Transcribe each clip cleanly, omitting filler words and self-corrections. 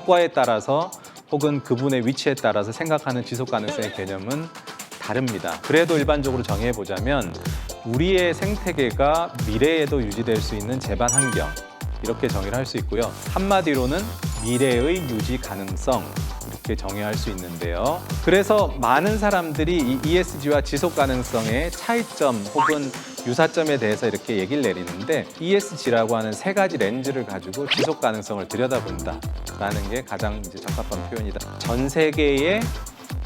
학과에 따라서 혹은 그분의 위치에 따라서 생각하는 지속 가능성의 개념은 다릅니다. 그래도 일반적으로 정의해보자면 우리의 생태계가 미래에도 유지될 수 있는 제반 환경, 이렇게 정의를 할 수 있고요. 한마디로는 미래의 유지 가능성, 이렇게 정의할 수 있는데요. 그래서 많은 사람들이 이 ESG와 지속 가능성의 차이점 혹은 유사점에 대해서 이렇게 얘기를 내리는데, ESG라고 하는 세 가지 렌즈를 가지고 지속 가능성을 들여다본다라는 게 가장 이제 적합한 표현이다. 전 세계의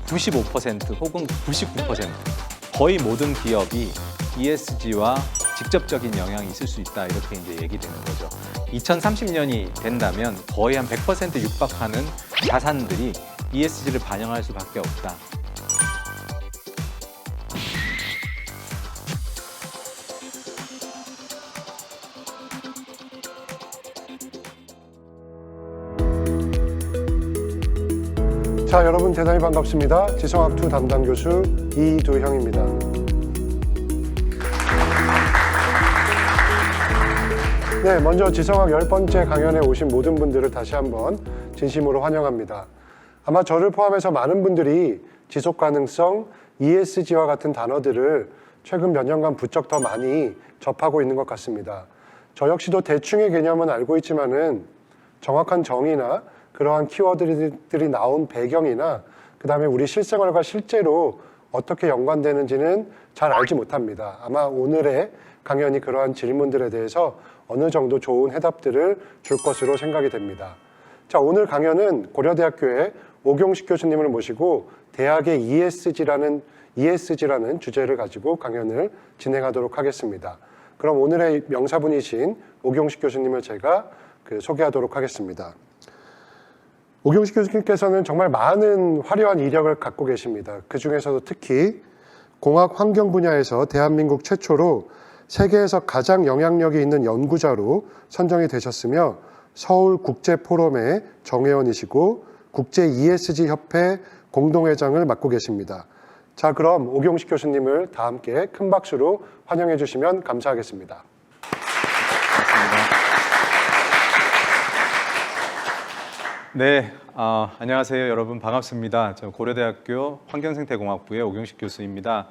95% 혹은 99% 거의 모든 기업이 ESG와 직접적인 영향이 있을 수 있다, 이렇게 이제 얘기되는 거죠. 2030년이 된다면 거의 한 100% 육박하는 자산들이 ESG를 반영할 수밖에 없다. 자, 여러분 대단히 반갑습니다. 지성학2 담당 교수 이두형입니다. 네, 먼저 지성학 10번째 강연에 오신 모든 분들을 다시 한번 진심으로 환영합니다. 아마 저를 포함해서 많은 분들이 지속가능성, ESG와 같은 단어들을 최근 몇 년간 부쩍 더 많이 접하고 있는 것 같습니다. 저 역시도 대충의 개념은 알고 있지만은 정확한 정의나 그러한 키워드들이 나온 배경이나 그 다음에 우리 실생활과 실제로 어떻게 연관되는지는 잘 알지 못합니다. 아마 오늘의 강연이 그러한 질문들에 대해서 어느 정도 좋은 해답들을 줄 것으로 생각이 됩니다. 자, 오늘 강연은 고려대학교의 오경식 교수님을 모시고 대학의 ESG라는 주제를 가지고 강연을 진행하도록 하겠습니다. 그럼 오늘의 명사분이신 오경식 교수님을 제가 소개하도록 하겠습니다. 오경식 교수님께서는 정말 많은 화려한 이력을 갖고 계십니다. 그 중에서도 특히 공학 환경 분야에서 대한민국 최초로 세계에서 가장 영향력이 있는 연구자로 선정이 되셨으며 서울국제포럼의 정회원이시고 국제 ESG 협회 공동회장을 맡고 계십니다. 자, 그럼 오경식 교수님을 다 함께 큰 박수로 환영해 주시면 감사하겠습니다. 네, 안녕하세요 여러분, 반갑습니다. 저 고려대학교 환경생태공학부의 오경식 교수입니다.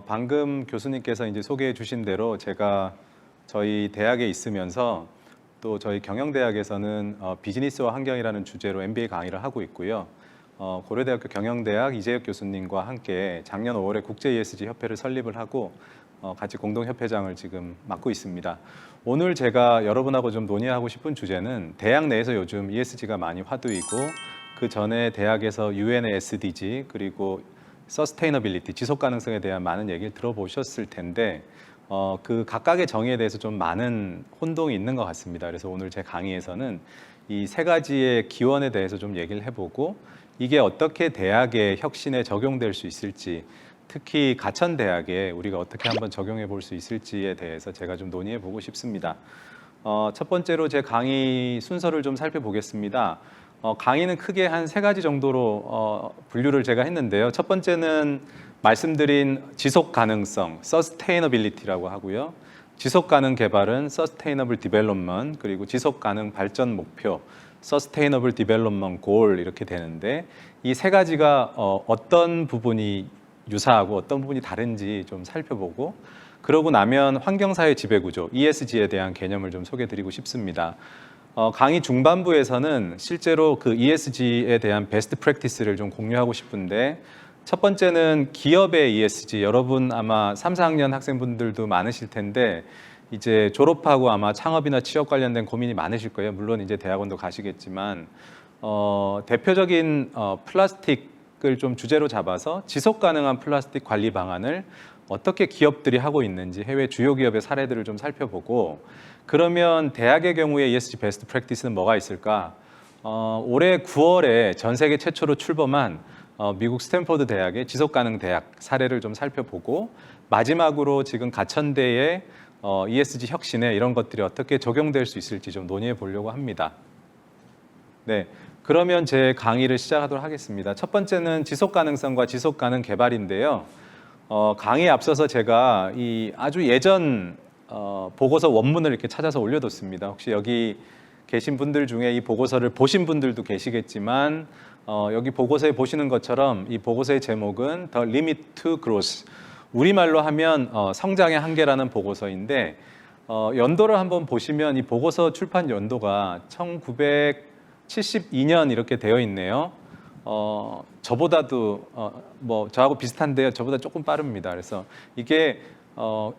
방금 교수님께서 이제 소개해 주신 대로 제가 저희 대학에 있으면서 또 저희 경영대학에서는 비즈니스와 환경이라는 주제로 MBA 강의를 하고 있고요. 고려대학교 경영대학 이재혁 교수님과 함께 작년 5월에 국제 ESG 협회를 설립을 하고 같이 공동협회장을 지금 맡고 있습니다. 오늘 제가 여러분하고 좀 논의하고 싶은 주제는 대학 내에서 요즘 ESG가 많이 화두이고 그 전에 대학에서 UN의 SDG 그리고 서스테이너빌리티, 지속 가능성에 대한 많은 얘기를 들어보셨을 텐데 그 각각의 정의에 대해서 좀 많은 혼동이 있는 것 같습니다. 그래서 오늘 제 강의에서는 이 세 가지의 기원에 대해서 좀 얘기를 해보고 이게 어떻게 대학의 혁신에 적용될 수 있을지, 특히 가천대학에 우리가 어떻게 한번 적용해 볼 수 있을지에 대해서 제가 좀 논의해 보고 싶습니다. 첫 번째로 제 강의 순서를 좀 살펴보겠습니다. 강의는 크게 한 세 가지 정도로 분류를 제가 했는데요. 첫 번째는 말씀드린 지속 가능성, sustainability라고 하고요. 지속 가능 개발은 sustainable development, 그리고 지속 가능 발전 목표, sustainable development goal 이렇게 되는데 이 세 가지가 어떤 부분이 유사하고 어떤 부분이 다른지 좀 살펴보고, 그러고 나면 환경사회 지배구조, ESG에 대한 개념을 좀 소개드리고 싶습니다. 강의 중반부에서는 실제로 그 ESG에 대한 베스트 프랙티스를 좀 공유하고 싶은데, 첫 번째는 기업의 ESG, 여러분 아마 3, 4학년 학생분들도 많으실 텐데 이제 졸업하고 아마 창업이나 취업 관련된 고민이 많으실 거예요. 물론 이제 대학원도 가시겠지만 대표적인 플라스틱을 좀 주제로 잡아서 지속 가능한 플라스틱 관리 방안을 어떻게 기업들이 하고 있는지 해외 주요 기업의 사례들을 좀 살펴보고, 그러면 대학의 경우에 ESG 베스트 프랙티스는 뭐가 있을까? 올해 9월에 전 세계 최초로 출범한 미국 스탠퍼드 대학의 지속가능 대학 사례를 좀 살펴보고, 마지막으로 지금 가천대의 ESG 혁신에 이런 것들이 어떻게 적용될 수 있을지 좀 논의해 보려고 합니다. 네, 그러면 제 강의를 시작하도록 하겠습니다. 첫 번째는 지속가능성과 지속가능 개발인데요. 강의에 앞서서 제가 이 아주 예전 보고서 원문을 이렇게 찾아서 올려뒀습니다. 혹시 여기 계신 분들 중에 이 보고서를 보신 분들도 계시겠지만 여기 보고서에 보시는 것처럼 이 보고서의 제목은 The Limit to Growth, 우리말로 하면 성장의 한계라는 보고서인데 연도를 한번 보시면 이 보고서 출판 연도가 1972년 이렇게 되어 있네요. 저보다도 저하고 비슷한데요. 저보다 조금 빠릅니다. 그래서 이게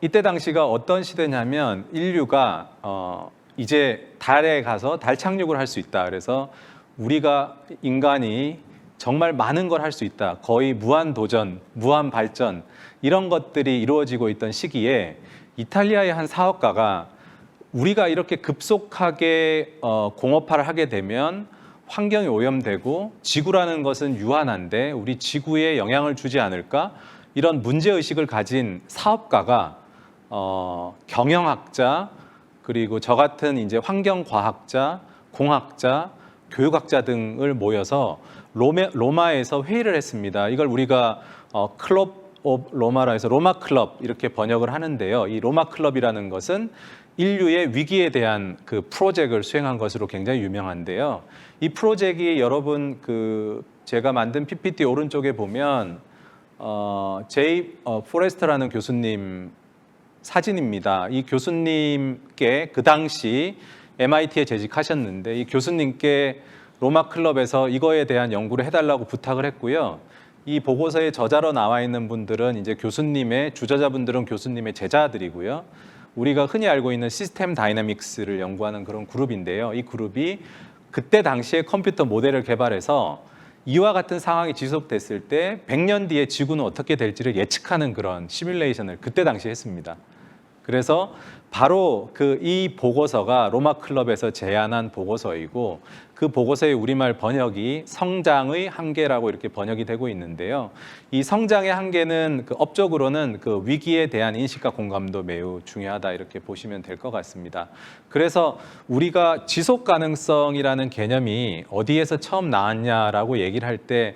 이때 당시가 어떤 시대냐면 인류가 이제 달에 가서 달 착륙을 할 수 있다. 그래서 우리가 인간이 정말 많은 걸 할 수 있다. 거의 무한 도전, 무한 발전 이런 것들이 이루어지고 있던 시기에 이탈리아의 한 사업가가 우리가 이렇게 급속하게 공업화를 하게 되면 환경이 오염되고 지구라는 것은 유한한데 우리 지구에 영향을 주지 않을까? 이런 문제의식을 가진 사업가가 경영학자 그리고 저 같은 이제 환경과학자, 공학자, 교육학자 등을 모여서 로마에서 회의를 했습니다. 이걸 우리가 클럽 오브 로마라 해서 로마 클럽 이렇게 번역을 하는데요. 이 로마 클럽이라는 것은 인류의 위기에 대한 그 프로젝트를 수행한 것으로 굉장히 유명한데요. 이 프로젝트가 여러분 제가 만든 PPT 오른쪽에 보면 제이 포레스터라는 교수님 사진입니다. 이 교수님께 그 당시 MIT에 재직하셨는데 이 교수님께 로마 클럽에서 이거에 대한 연구를 해달라고 부탁을 했고요. 이 보고서의 저자로 나와 있는 분들은 이제 주저자분들은 교수님의 제자들이고요. 우리가 흔히 알고 있는 시스템 다이내믹스를 연구하는 그런 그룹인데요. 이 그룹이 그때 당시에 컴퓨터 모델을 개발해서 이와 같은 상황이 지속됐을 때 100년 뒤에 지구는 어떻게 될지를 예측하는 그런 시뮬레이션을 그때 당시에 했습니다. 그래서 바로 이 보고서가 로마 클럽에서 제안한 보고서이고 그 보고서의 우리말 번역이 성장의 한계라고 이렇게 번역이 되고 있는데요. 이 성장의 한계는 업적으로는 위기에 대한 인식과 공감도 매우 중요하다 이렇게 보시면 될 것 같습니다. 그래서 우리가 지속 가능성이라는 개념이 어디에서 처음 나왔냐라고 얘기를 할 때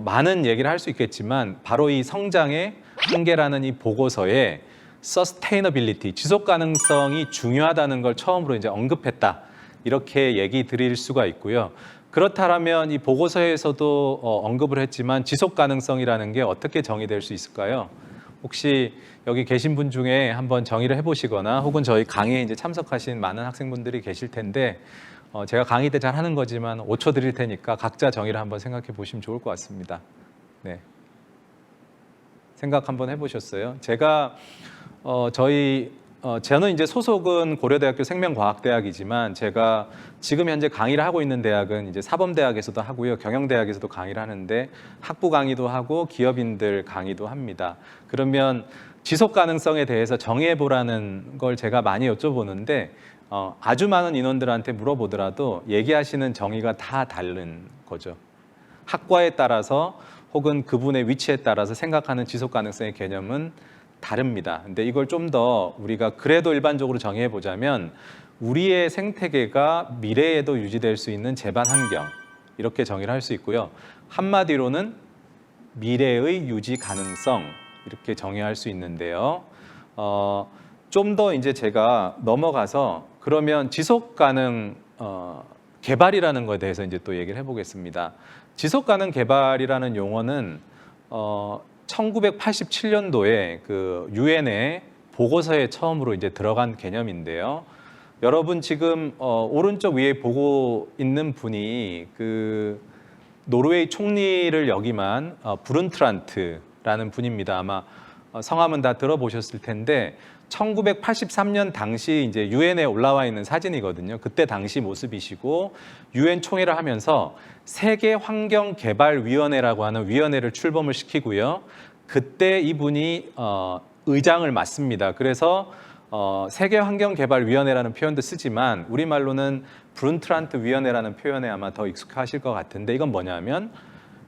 많은 얘기를 할 수 있겠지만 바로 이 성장의 한계라는 이 보고서에 sustainability, 지속 가능성이 중요하다는 걸 처음으로 이제 언급했다. 이렇게 얘기 드릴 수가 있고요. 그렇다면 이 보고서에서도 언급을 했지만 지속 가능성이라는 게 어떻게 정의될 수 있을까요? 혹시 여기 계신 분 중에 한번 정의를 해보시거나 혹은 저희 강의에 이제 참석하신 많은 학생분들이 계실 텐데 제가 강의 때 잘 하는 거지만 5초 드릴 테니까 각자 정의를 한번 생각해 보시면 좋을 것 같습니다. 네. 생각 한번 해보셨어요? 저는 이제 소속은 고려대학교 생명과학대학이지만 제가 지금 현재 강의를 하고 있는 대학은 이제 사범대학에서도 하고요. 경영대학에서도 강의를 하는데 학부 강의도 하고 기업인들 강의도 합니다. 그러면 지속 가능성에 대해서 정의해 보라는 걸 제가 많이 여쭤보는데 아주 많은 인원들한테 물어보더라도 얘기하시는 정의가 다 다른 거죠. 학과에 따라서 혹은 그분의 위치에 따라서 생각하는 지속 가능성의 개념은 다릅니다. 근데 이걸 좀 더 우리가 그래도 일반적으로 정의해 보자면 우리의 생태계가 미래에도 유지될 수 있는 제반 환경 이렇게 정의를 할 수 있고요. 한마디로는 미래의 유지 가능성 이렇게 정의할 수 있는데요. 좀 더 이제 제가 넘어가서 그러면 지속 가능 개발이라는 것에 대해서 이제 또 얘기를 해보겠습니다. 지속 가능 개발이라는 용어는 1987년도에 그 유엔의 보고서에 처음으로 이제 들어간 개념인데요. 여러분 지금 오른쪽 위에 보고 있는 분이 그 노르웨이 총리를 역임한 브룬트란트라는 분입니다. 아마 성함은 다 들어보셨을 텐데 1983년 당시 이제 유엔에 올라와 있는 사진이거든요. 그때 당시 모습이시고 유엔 총회를 하면서 세계 환경 개발 위원회라고 하는 위원회를 출범을 시키고요. 그때 이분이 의장을 맡습니다. 그래서 세계 환경 개발 위원회라는 표현도 쓰지만 우리말로는 브룬트란트 위원회라는 표현에 아마 더 익숙하실 것 같은데 이건 뭐냐면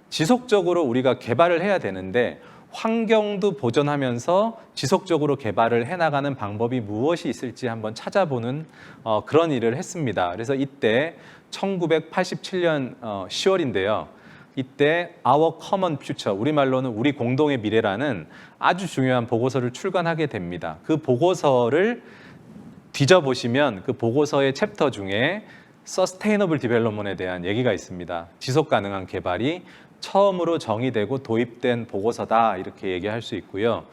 지속적으로 우리가 개발을 해야 되는데 환경도 보존하면서 지속적으로 개발을 해나가는 방법이 무엇이 있을지 한번 찾아보는 그런 일을 했습니다. 그래서 이때 1987년 10월인데요. 이때 Our Common Future, 우리말로는 우리 공동의 미래라는 아주 중요한 보고서를 출간하게 됩니다. 그 보고서를 뒤져보시면 그 보고서의 챕터 중에 서스테이너블 디벨롭먼트에 대한 얘기가 있습니다. 지속 가능한 개발이 처음으로 정의되고 도입된 보고서다 이렇게 얘기할 수 있고요.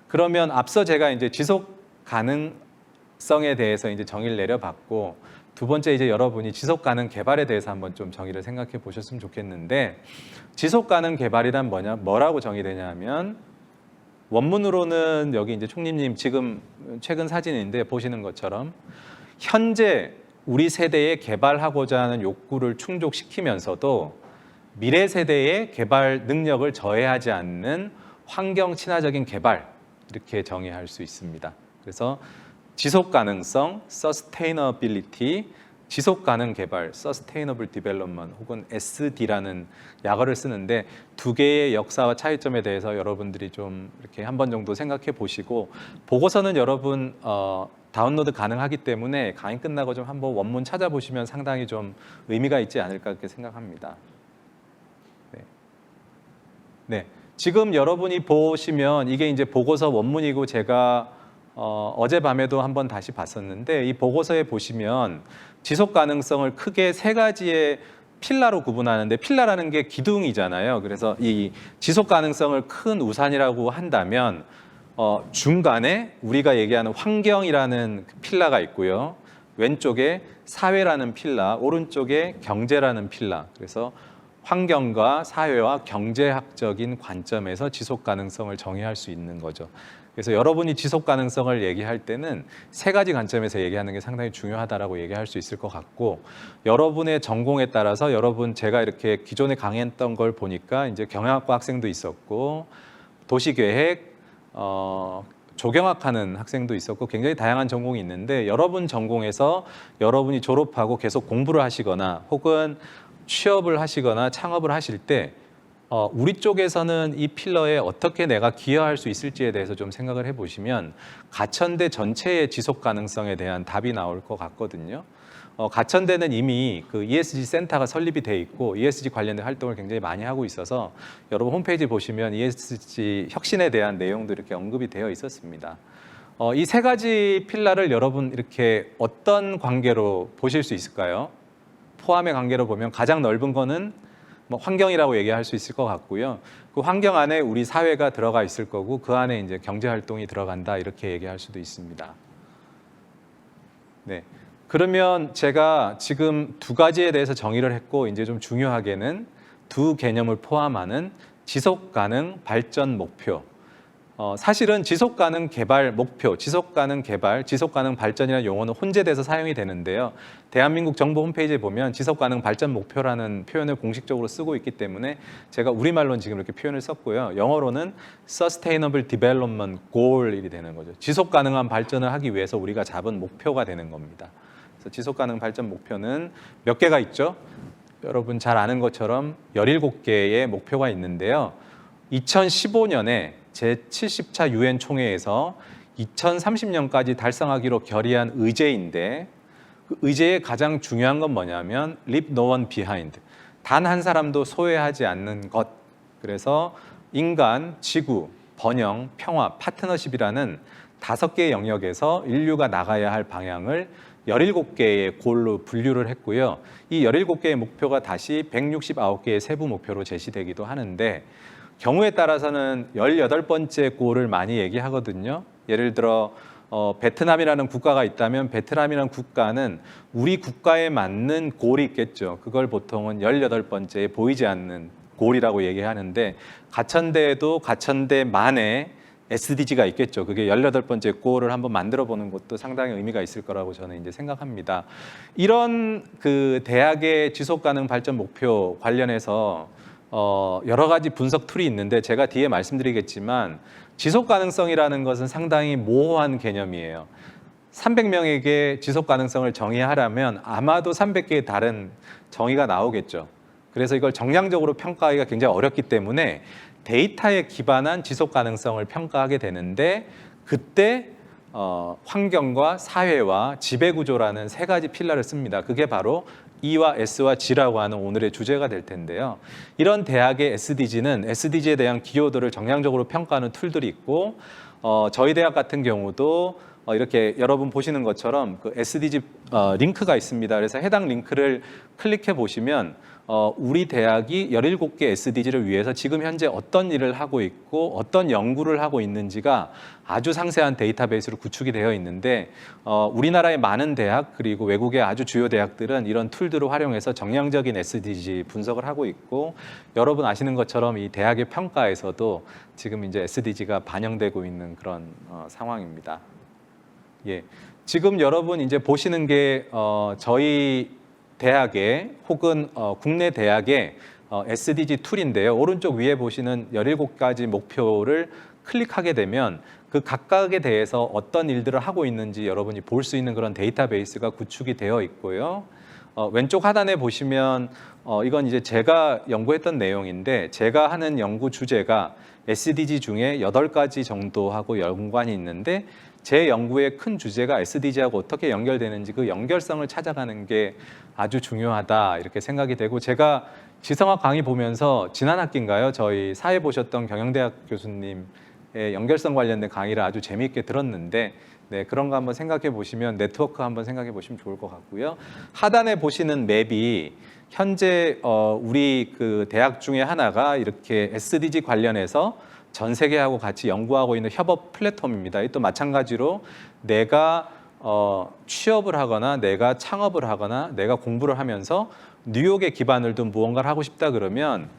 그러면 앞서 제가 이제 지속 가능성에 대해서 이제 정의를 내려봤고 두 번째 이제 여러분이 지속 가능 개발에 대해서 한번 좀 정의를 생각해 보셨으면 좋겠는데 지속 가능 개발이란 뭐라고 정의되냐면 원문으로는 여기 이제 총리님 지금 최근 사진인데 보시는 것처럼 현재 우리 세대에 개발하고자 하는 욕구를 충족시키면서도 미래 세대의 개발 능력을 저해하지 않는 환경 친화적인 개발 이렇게 정의할 수 있습니다. 그래서 지속 가능성, sustainability, 지속 가능 개발, sustainable development 혹은 SD라는 약어를 쓰는데 두 개의 역사와 차이점에 대해서 여러분들이 좀 이렇게 한 번 정도 생각해 보시고 보고서는 여러분 다운로드 가능하기 때문에 강의 끝나고 좀 한번 원문 찾아보시면 상당히 좀 의미가 있지 않을까 그렇게 생각합니다. 네, 지금 여러분이 보시면 이게 이제 보고서 원문이고 제가 어젯밤에도 한번 다시 봤었는데 이 보고서에 보시면 지속 가능성을 크게 세 가지의 필라로 구분하는데 필라라는 게 기둥이잖아요. 그래서 이 지속 가능성을 큰 우산이라고 한다면 중간에 우리가 얘기하는 환경이라는 필라가 있고요. 왼쪽에 사회라는 필라, 오른쪽에 경제라는 필라. 그래서 환경과 사회와 경제학적인 관점에서 지속 가능성을 정의할 수 있는 거죠. 그래서 여러분이 지속 가능성을 얘기할 때는 세 가지 관점에서 얘기하는 게 상당히 중요하다라고 얘기할 수 있을 것 같고 여러분의 전공에 따라서 여러분 제가 이렇게 기존에 강의했던 걸 보니까 이제 경영학과 학생도 있었고 도시계획, 조경학하는 학생도 있었고 굉장히 다양한 전공이 있는데 여러분 전공에서 여러분이 졸업하고 계속 공부를 하시거나 혹은 취업을 하시거나 창업을 하실 때 우리 쪽에서는 이 필러에 어떻게 내가 기여할 수 있을지에 대해서 좀 생각을 해보시면 가천대 전체의 지속 가능성에 대한 답이 나올 것 같거든요. 가천대는 이미 그 ESG 센터가 설립이 돼 있고 ESG 관련된 활동을 굉장히 많이 하고 있어서 여러분 홈페이지 보시면 ESG 혁신에 대한 내용도 이렇게 언급이 되어 있었습니다. 이 세 가지 필라를 여러분 이렇게 어떤 관계로 보실 수 있을까요? 포함의 관계로 보면 가장 넓은 거는 뭐 환경이라고 얘기할 수 있을 것 같고요. 그 환경 안에 우리 사회가 들어가 있을 거고 그 안에 이제 경제 활동이 들어간다 이렇게 얘기할 수도 있습니다. 네. 그러면 제가 지금 두 가지에 대해서 정의를 했고 이제 좀 중요하게는 두 개념을 포함하는 지속 가능 발전 목표. 사실은 지속 가능 개발 목표, 지속 가능 개발, 지속 가능 발전이라는 용어는 혼재돼서 사용이 되는데요. 대한민국 정부 홈페이지에 보면 지속 가능 발전 목표라는 표현을 공식적으로 쓰고 있기 때문에 제가 우리말로는 지금 이렇게 표현을 썼고요. 영어로는 Sustainable Development Goal이 되는 거죠. 지속 가능한 발전을 하기 위해서 우리가 잡은 목표가 되는 겁니다. 그래서 지속 가능 발전 목표는 몇 개가 있죠? 여러분 잘 아는 것처럼 17개의 목표가 있는데요. 2015년에 제70차 유엔 총회에서 2030년까지 달성하기로 결의한 의제인데 그 의제의 가장 중요한 건 뭐냐면 Leave no one behind, 단 한 사람도 소외하지 않는 것. 그래서 인간, 지구, 번영, 평화, 파트너십이라는 5개의 영역에서 인류가 나가야 할 방향을 17개의 골로 분류를 했고요. 이 17개의 목표가 다시 169개의 세부 목표로 제시되기도 하는데 경우에 따라서는 18번째 골을 많이 얘기하거든요. 예를 들어 베트남이라는 국가가 있다면 베트남이라는 국가는 우리 국가에 맞는 골이 있겠죠. 그걸 보통은 18번째에 보이지 않는 골이라고 얘기하는데 가천대에도 가천대만의 SDG가 있겠죠. 그게 18번째 골을 한번 만들어 보는 것도 상당히 의미가 있을 거라고 저는 이제 생각합니다. 이런 그 대학의 지속 가능 발전 목표 관련해서 여러 가지 분석 툴이 있는데 제가 뒤에 말씀드리겠지만 지속 가능성이라는 것은 상당히 모호한 개념이에요. 300명에게 지속 가능성을 정의하려면 아마도 300개의 다른 정의가 나오겠죠. 그래서 이걸 정량적으로 평가하기가 굉장히 어렵기 때문에 데이터에 기반한 지속 가능성을 평가하게 되는데 그때 환경과 사회와 지배구조라는 세 가지 필러를 씁니다. 그게 바로 E와 S와 G라고 하는 오늘의 주제가 될 텐데요. 이런 대학의 SDG는 SDG에 대한 기여도를 정량적으로 평가하는 툴들이 있고 저희 대학 같은 경우도 이렇게 여러분 보시는 것처럼 그 SDG 링크가 있습니다. 그래서 해당 링크를 클릭해 보시면 우리 대학이 17개 SDG를 위해서 지금 현재 어떤 일을 하고 있고 어떤 연구를 하고 있는지가 아주 상세한 데이터베이스로 구축이 되어 있는데 우리나라의 많은 대학 그리고 외국의 아주 주요 대학들은 이런 툴들을 활용해서 정량적인 SDG 분석을 하고 있고 여러분 아시는 것처럼 이 대학의 평가에서도 지금 이제 SDG가 반영되고 있는 그런 상황입니다. 예, 지금 여러분 이제 보시는 게 저희 대학의 혹은 국내 대학의 SDG 툴인데요. 오른쪽 위에 보시는 17가지 목표를 클릭하게 되면 그 각각에 대해서 어떤 일들을 하고 있는지 여러분이 볼 수 있는 그런 데이터베이스가 구축이 되어 있고요. 왼쪽 하단에 보시면 이건 이제 제가 연구했던 내용인데 제가 하는 연구 주제가 SDG 중에 8가지 정도하고 연관이 있는데 제 연구의 큰 주제가 SDG하고 어떻게 연결되는지 그 연결성을 찾아가는 게 아주 중요하다 이렇게 생각이 되고 제가 지성학 강의 보면서 지난 학기인가요? 저희 사회 보셨던 경영대학 교수님의 연결성 관련된 강의를 아주 재미있게 들었는데 네, 그런 거 한번 생각해 보시면 네트워크 한번 생각해 보시면 좋을 것 같고요. 하단에 보시는 맵이 현재 우리 그 대학 중에 하나가 이렇게 SDG 관련해서 전 세계하고 같이 연구하고 있는 협업 플랫폼입니다. 또 마찬가지로 내가 취업을 하거나 내가 창업을 하거나 내가 공부를 하면서 뉴욕에 기반을 둔 무언가를 하고 싶다 그러면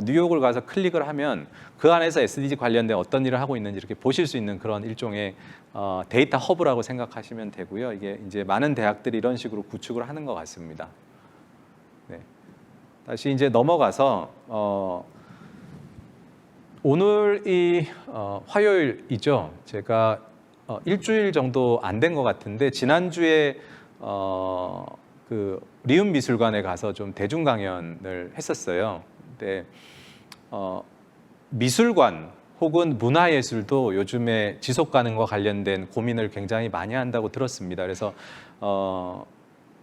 뉴욕을 가서 클릭을 하면 그 안에서 SDG 관련된 어떤 일을 하고 있는지 이렇게 보실 수 있는 그런 일종의 데이터 허브라고 생각하시면 되고요. 이게 이제 많은 대학들이 이런 식으로 구축을 하는 것 같습니다. 네. 다시 이제 넘어가서 오늘이 화요일이죠. 제가 일주일 정도 안 된 것 같은데 지난주에 그 리움 미술관에 가서 좀 대중 강연을 했었어요. 근데 미술관 혹은 문화예술도 요즘에 지속 가능과 관련된 고민을 굉장히 많이 한다고 들었습니다. 그래서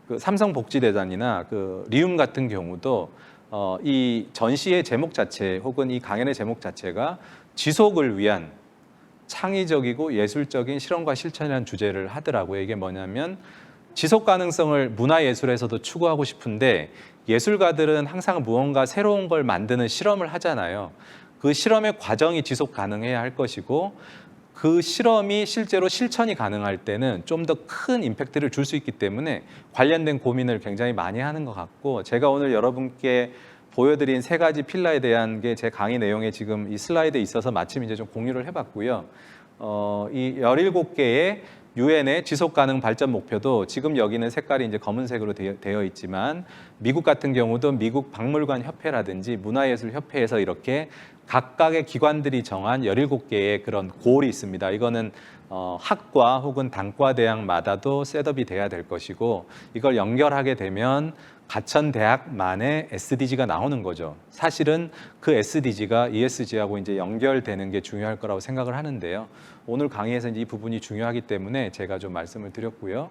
그 삼성복지대단이나 그 리움 같은 경우도 이 전시의 제목 자체 혹은 이 강연의 제목 자체가 지속을 위한 창의적이고 예술적인 실험과 실천이라는 주제를 하더라고요. 이게 뭐냐면 지속 가능성을 문화예술에서도 추구하고 싶은데 예술가들은 항상 무언가 새로운 걸 만드는 실험을 하잖아요. 그 실험의 과정이 지속 가능해야 할 것이고 그 실험이 실제로 실천이 가능할 때는 좀 더 큰 임팩트를 줄 수 있기 때문에 관련된 고민을 굉장히 많이 하는 것 같고 제가 오늘 여러분께 보여드린 3가지 필라에 대한 게 제 강의 내용에 지금 이 슬라이드에 있어서 마침 이제 좀 공유를 해봤고요. 이 17개의 유엔의 지속 가능 발전 목표도 지금 여기는 색깔이 이제 검은색으로 되어 있지만 미국 같은 경우도 미국 박물관 협회라든지 문화예술 협회에서 이렇게 각각의 기관들이 정한 17개의 그런 골이 있습니다. 이거는 학과 혹은 단과 대학마다도 셋업이 돼야 될 것이고 이걸 연결하게 되면 가천 대학만의 SDG가 나오는 거죠. 사실은 그 SDG가 ESG하고 이제 연결되는 게 중요할 거라고 생각을 하는데요. 오늘 강의에서 이제 이 부분이 중요하기 때문에 제가 좀 말씀을 드렸고요.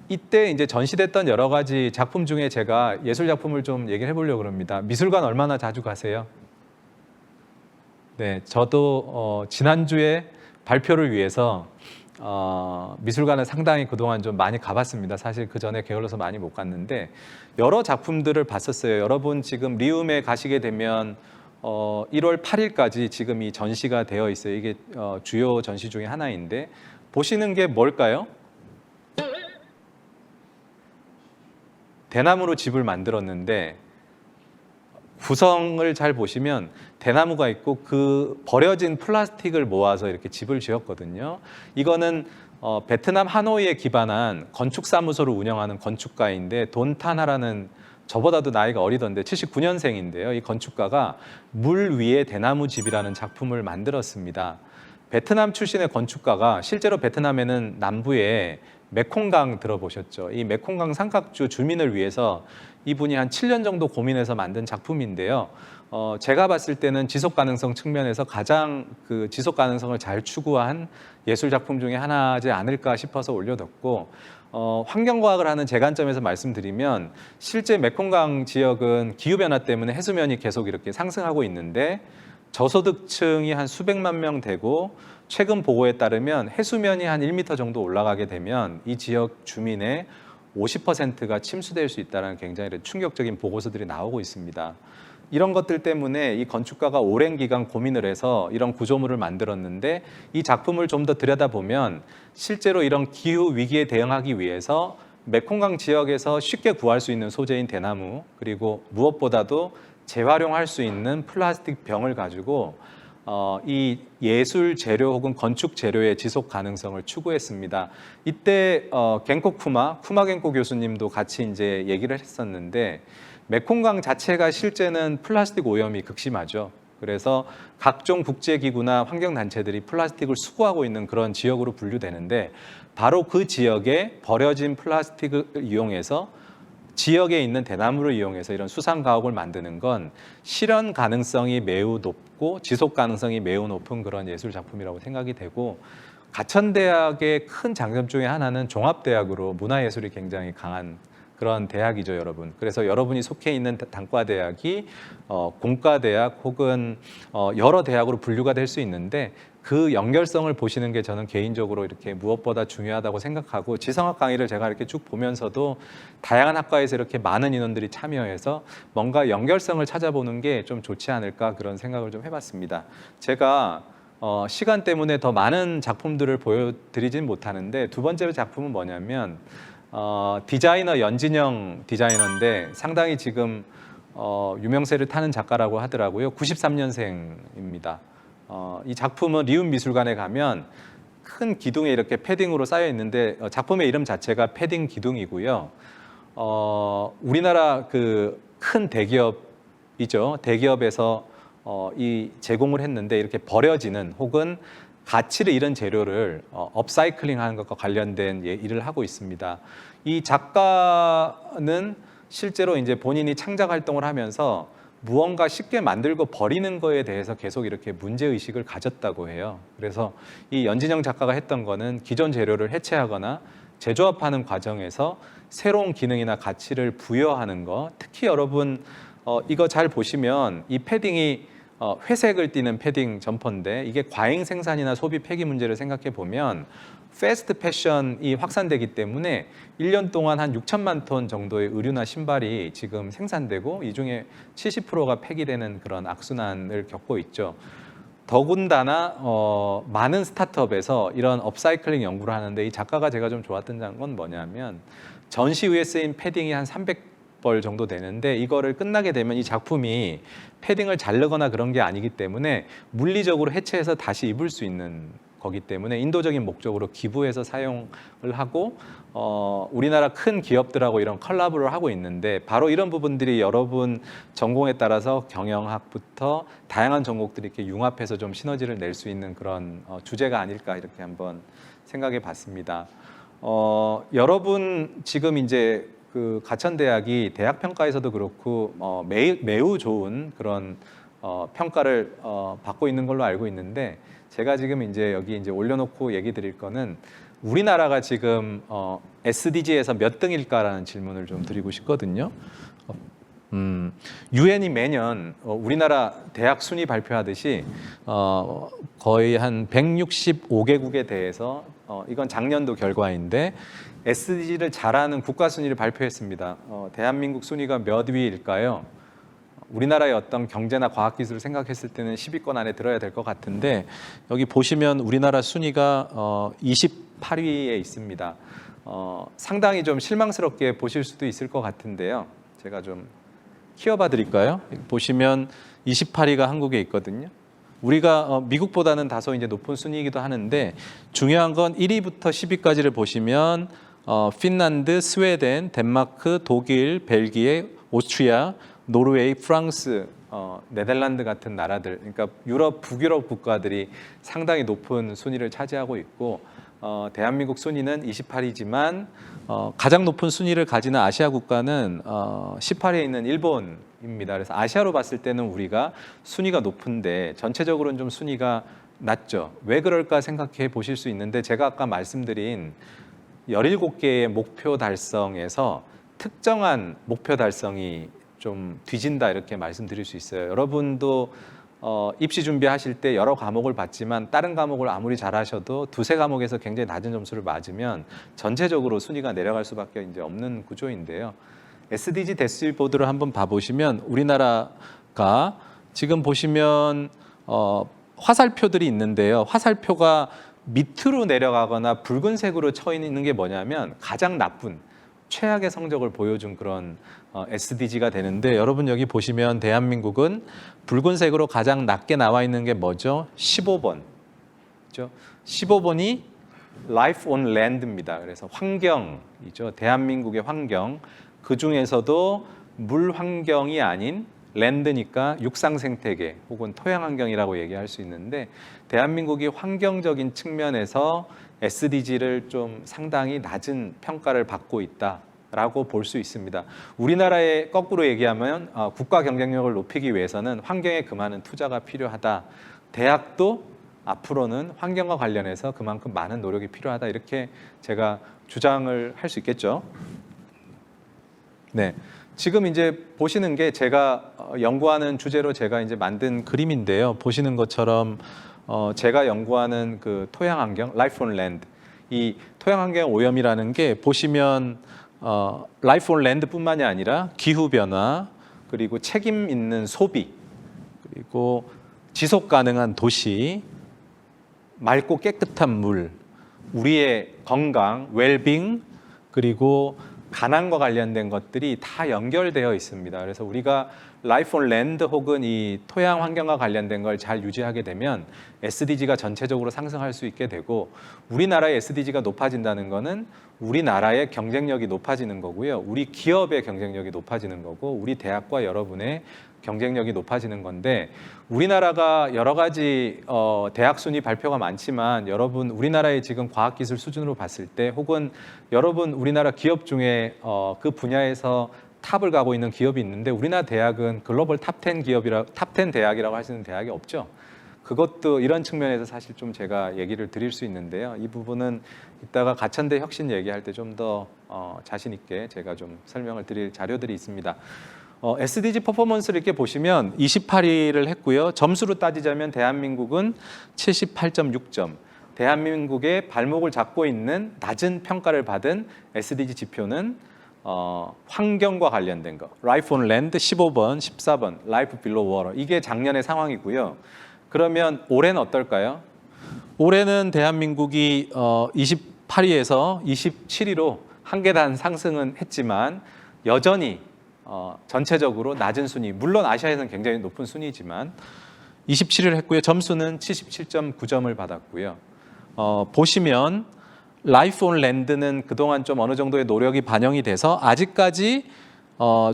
이때 이제 전시됐던 여러 가지 작품 중에 제가 예술 작품을 좀 얘기를 해보려고 합니다. 미술관 얼마나 자주 가세요? 네, 저도 지난주에 발표를 위해서 미술관을 상당히 그동안 좀 많이 가봤습니다. 사실 그 전에 게을러서 많이 못 갔는데 여러 작품들을 봤었어요. 여러분 지금 리움에 가시게 되면 1월 8일까지 지금 이 전시가 되어 있어요. 이게 주요 전시 중에 하나인데 보시는 게 뭘까요? 대나무로 집을 만들었는데 구성을 잘 보시면 대나무가 있고 그 버려진 플라스틱을 모아서 이렇게 집을 지었거든요. 이거는 베트남 하노이에 기반한 건축사무소를 운영하는 건축가인데 돈타나라는 저보다도 나이가 어리던데 79년생인데요. 이 건축가가 물 위에 대나무 집이라는 작품을 만들었습니다. 베트남 출신의 건축가가 실제로 베트남에는 남부에 메콩강 들어보셨죠? 이 메콩강 삼각주 주민을 위해서 이분이 한 7년 정도 고민해서 만든 작품인데요. 제가 봤을 때는 지속 가능성 측면에서 가장 그 지속 가능성을 잘 추구한 예술 작품 중에 하나지 않을까 싶어서 올려뒀고 환경과학을 하는 제 관점에서 말씀드리면 실제 메콩강 지역은 기후변화 때문에 해수면이 계속 이렇게 상승하고 있는데 저소득층이 한 수백만 명 되고 최근 보고에 따르면 해수면이 한 1m 정도 올라가게 되면 이 지역 주민의 50%가 침수될 수 있다는 굉장히 충격적인 보고서들이 나오고 있습니다. 이런 것들 때문에 이 건축가가 오랜 기간 고민을 해서 이런 구조물을 만들었는데 이 작품을 좀 더 들여다보면 실제로 이런 기후 위기에 대응하기 위해서 메콩강 지역에서 쉽게 구할 수 있는 소재인 대나무, 그리고 무엇보다도 재활용할 수 있는 플라스틱 병을 가지고 이 예술 재료 혹은 건축 재료의 지속 가능성을 추구했습니다. 이때 겐코 쿠마 겐코 교수님도 같이 이제 얘기를 했었는데, 메콩강 자체가 실제는 플라스틱 오염이 극심하죠. 그래서 각종 국제기구나 환경단체들이 플라스틱을 수거하고 있는 그런 지역으로 분류되는데, 바로 그 지역에 버려진 플라스틱을 이용해서 지역에 있는 대나무를 이용해서 이런 수상가옥을 만드는 건 실현 가능성이 매우 높고 지속 가능성이 매우 높은 그런 예술 작품이라고 생각이 되고, 가천대학의 큰 장점 중에 하나는 종합대학으로 문화예술이 굉장히 강한 그런 대학이죠, 여러분. 그래서 여러분이 속해 있는 단과대학이 공과대학 혹은 여러 대학으로 분류가 될 수 있는데, 그 연결성을 보시는 게 저는 개인적으로 이렇게 무엇보다 중요하다고 생각하고, 지성학 강의를 제가 이렇게 쭉 보면서도 다양한 학과에서 이렇게 많은 인원들이 참여해서 뭔가 연결성을 찾아보는 게 좀 좋지 않을까, 그런 생각을 좀 해봤습니다. 제가 시간 때문에 더 많은 작품들을 보여드리진 못하는데, 두 번째 작품은 뭐냐면 디자이너 연진영 디자이너인데 상당히 지금 유명세를 타는 작가라고 하더라고요. 93년생입니다. 이 작품은 리움 미술관에 가면 큰 기둥에 이렇게 패딩으로 쌓여 있는데, 작품의 이름 자체가 패딩 기둥이고요. 우리나라 그 큰 대기업이죠. 대기업에서 이 제공을 했는데, 이렇게 버려지는 혹은 가치를 잃은 재료를 업사이클링하는 것과 관련된 일을 하고 있습니다. 이 작가는 실제로 이제 본인이 창작 활동을 하면서 무언가 쉽게 만들고 버리는 거에 대해서 계속 이렇게 문제의식을 가졌다고 해요. 그래서 이 연진영 작가가 했던 거는 기존 재료를 해체하거나 재조합하는 과정에서 새로운 기능이나 가치를 부여하는 거. 특히 여러분 이거 잘 보시면 이 패딩이 회색을 띠는 패딩 점퍼인데, 이게 과잉 생산이나 소비 폐기 문제를 생각해 보면 패스트 패션이 확산되기 때문에 1년 동안 한 6천만 톤 정도의 의류나 신발이 지금 생산되고, 이 중에 70%가 폐기되는 그런 악순환을 겪고 있죠. 더군다나 많은 스타트업에서 이런 업사이클링 연구를 하는데, 이 작가가 제가 좀 좋았던 건 뭐냐면, 전시회에 쓰인 패딩이 한 300벌 정도 되는데, 이거를 끝나게 되면 이 작품이 패딩을 자르거나 그런 게 아니기 때문에 물리적으로 해체해서 다시 입을 수 있는 거기 때문에 인도적인 목적으로 기부해서 사용을 하고, 우리나라 큰 기업들하고 이런 컬라보를 하고 있는데, 바로 이런 부분들이 여러분 전공에 따라서 경영학부터 다양한 전공들이 이렇게 융합해서 좀 시너지를 낼 수 있는 그런 주제가 아닐까, 이렇게 한번 생각해 봤습니다. 여러분 지금 이제 그 가천대학이 대학 평가에서도 그렇고 매우 좋은 그런 평가를 받고 있는 걸로 알고 있는데, 제가 지금 이제 여기 이제 올려놓고 얘기 드릴 거는 우리나라가 지금 SDG에서 몇 등일까라는 질문을 좀 드리고 싶거든요. 유엔이 매년 우리나라 대학 순위 발표하듯이 거의 한 165개국에 대해서 이건 작년도 결과인데 SDG를 잘하는 국가 순위를 발표했습니다. 대한민국 순위가 몇 위일까요? 우리나라의 어떤 경제나 과학기술을 생각했을 때는 10위권 안에 들어야 될 것 같은데, 여기 보시면 우리나라 순위가 28위에 있습니다. 상당히 좀 실망스럽게 보실 수도 있을 것 같은데요. 제가 좀 키워봐 드릴까요? 보시면 28위가 한국에 있거든요. 우리가 미국보다는 다소 이제 높은 순위이기도 하는데, 중요한 건 1위부터 10위까지를 보시면 핀란드, 스웨덴, 덴마크, 독일, 벨기에, 오스트리아, 노르웨이, 프랑스, 네덜란드 같은 나라들, 그러니까 유럽, 북유럽 국가들이 상당히 높은 순위를 차지하고 있고, 대한민국 순위는 28위지만 가장 높은 순위를 가지는 아시아 국가는 18위에 있는 일본입니다. 그래서 아시아로 봤을 때는 우리가 순위가 높은데 전체적으로는 좀 순위가 낮죠. 왜 그럴까 생각해 보실 수 있는데, 제가 아까 말씀드린 17개의 목표 달성에서 특정한 목표 달성이 좀 뒤진다, 이렇게 말씀드릴 수 있어요. 여러분도 입시 준비하실 때 여러 과목을 봤지만 다른 과목을 아무리 잘하셔도 두세 과목에서 굉장히 낮은 점수를 맞으면 전체적으로 순위가 내려갈 수밖에 이제 없는 구조인데요. SDG 대시보드를 한번 봐보시면 우리나라가 지금 보시면 화살표들이 있는데요. 화살표가 밑으로 내려가거나 붉은색으로 쳐 있는 게 뭐냐면 가장 나쁜 최악의 성적을 보여준 그런 SDG가 되는데 여러분 여기 보시면 대한민국은 붉은색으로 가장 낮게 나와 있는 게 뭐죠? 15번. 그렇죠? 15번이 Life on Land입니다. 그래서 환경이죠. 대한민국의 환경. 그 중에서도 물 환경이 아닌 랜드니까 육상 생태계 혹은 토양 환경이라고 얘기할 수 있는데 대한민국이 환경적인 측면에서 SDG를 좀 상당히 낮은 평가를 받고 있다라고 볼 수 있습니다. 우리나라의 거꾸로 얘기하면 국가 경쟁력을 높이기 위해서는 환경에 그 많은 투자가 필요하다. 대학도 앞으로는 환경과 관련해서 그만큼 많은 노력이 필요하다. 이렇게 제가 주장을 할 수 있겠죠. 네. 지금 이제 보시는 게 제가 연구하는 주제로 제가 이제 만든 그림인데요. 보시는 것처럼 제가 연구하는 그 토양 환경, Life on Land, 이 토양 환경 오염이라는 게 보시면 Life on Land뿐만이 아니라 기후 변화, 그리고 책임 있는 소비, 그리고 지속 가능한 도시, 맑고 깨끗한 물, 우리의 건강, 웰빙, 그리고 가난과 관련된 것들이 다 연결되어 있습니다. 그래서 우리가 라이프 온 랜드 혹은 이 토양 환경과 관련된 걸 잘 유지하게 되면 SDG가 전체적으로 상승할 수 있게 되고 우리나라의 SDG가 높아진다는 것은 우리나라의 경쟁력이 높아지는 거고요. 우리 기업의 경쟁력이 높아지는 거고 우리 대학과 여러분의 경쟁력이 높아지는 건데 우리나라가 여러 가지 대학 순위 발표가 많지만 여러분 우리나라의 지금 과학기술 수준으로 봤을 때 혹은 여러분 우리나라 기업 중에 그 분야에서 탑을 가고 있는 기업이 있는데 우리나라 대학은 글로벌 탑10 탑10 대학이라고 할 수 있는 대학이 없죠. 그것도 이런 측면에서 사실 좀 제가 얘기를 드릴 수 있는데요. 이 부분은 이따가 가천대 혁신 얘기할 때 좀 더 자신 있게 제가 좀 설명을 드릴 자료들이 있습니다. SDG 퍼포먼스를 이렇게 보시면 28위를 했고요. 점수로 따지자면 대한민국은 78.6점. 대한민국의 발목을 잡고 있는 낮은 평가를 받은 SDG 지표는 환경과 관련된 거. Life on Land 15번, 14번, Life Below Water. 이게 작년의 상황이고요. 그러면 올해는 어떨까요? 올해는 대한민국이 28위에서 27위로 한 계단 상승은 했지만 여전히 전체적으로 낮은 순위, 물론 아시아에서는 굉장히 높은 순위지만 27위를 했고요. 점수는 77.9점을 받았고요. 보시면 라이프 온 랜드는 그동안 좀 어느 정도의 노력이 반영이 돼서 아직까지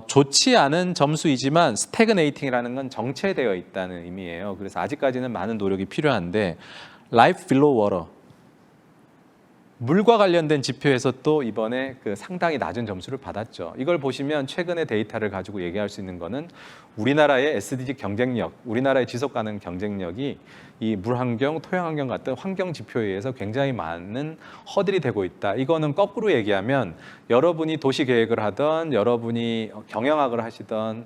좋지 않은 점수이지만 스태그네이팅이라는 건 정체되어 있다는 의미예요. 그래서 아직까지는 많은 노력이 필요한데 라이프 빌로우 워터 물과 관련된 지표에서 또 이번에 그 상당히 낮은 점수를 받았죠. 이걸 보시면 최근의 데이터를 가지고 얘기할 수 있는 거는 우리나라의 SDG 경쟁력, 우리나라의 지속 가능 경쟁력이 이 물환경, 토양환경 같은 환경 지표에 의해서 굉장히 많은 허들이 되고 있다. 이거는 거꾸로 얘기하면 여러분이 도시 계획을 하던, 여러분이 경영학을 하시던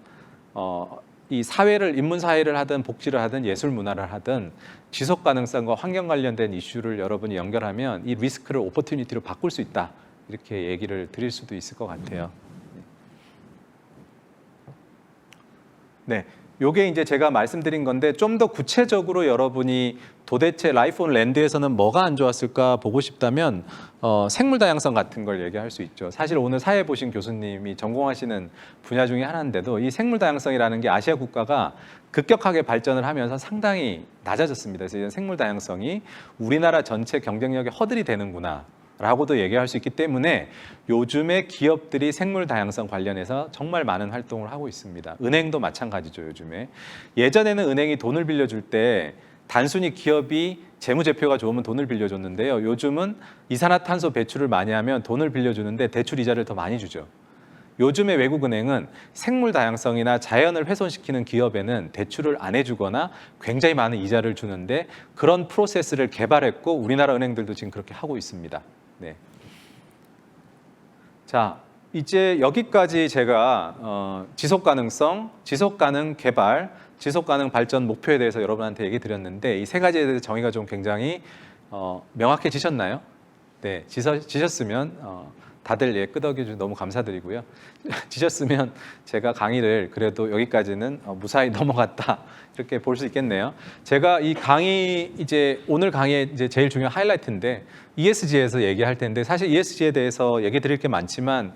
이 사회를 인문 사회를 하든 복지를 하든 예술 문화를 하든 지속 가능성과 환경 관련된 이슈를 여러분이 연결하면 이 리스크를 오퍼튜니티로 바꿀 수 있다. 이렇게 얘기를 드릴 수도 있을 것 같아요. 네. 요게 이제 제가 말씀드린 건데 좀 더 구체적으로 여러분이 도대체 라이프 온 랜드에서는 뭐가 안 좋았을까 보고 싶다면 생물 다양성 같은 걸 얘기할 수 있죠. 사실 오늘 사회 보신 교수님이 전공하시는 분야 중에 하나인데도 이 생물 다양성이라는 게 아시아 국가가 급격하게 발전을 하면서 상당히 낮아졌습니다. 그래서 이런 생물 다양성이 우리나라 전체 경쟁력의 허들이 되는구나. 라고도 얘기할 수 있기 때문에 요즘에 기업들이 생물 다양성 관련해서 정말 많은 활동을 하고 있습니다. 은행도 마찬가지죠, 요즘에. 예전에는 은행이 돈을 빌려줄 때 단순히 기업이 재무제표가 좋으면 돈을 빌려줬는데요. 요즘은 이산화탄소 배출을 많이 하면 돈을 빌려주는데 대출 이자를 더 많이 주죠. 요즘에 외국은행은 생물 다양성이나 자연을 훼손시키는 기업에는 대출을 안 해주거나 굉장히 많은 이자를 주는데 그런 프로세스를 개발했고 우리나라 은행들도 지금 그렇게 하고 있습니다. 네. 자, 이제 여기까지 제가 지속 가능성, 지속 가능 개발, 지속 가능 발전 목표에 대해서 여러분한테 얘기 드렸는데 이 세 가지에 대해서 정의가 좀 굉장히 명확해지셨나요? 네, 지셨으면 다들 예 끄덕여 주셔서 너무 감사드리고요. 지셨으면 제가 강의를 그래도 여기까지는 무사히 넘어갔다 이렇게 볼 수 있겠네요. 제가 이 강의 이제 오늘 강의의 이제 제일 중요한 하이라이트인데 ESG에서 얘기할 텐데 사실 ESG에 대해서 얘기 드릴 게 많지만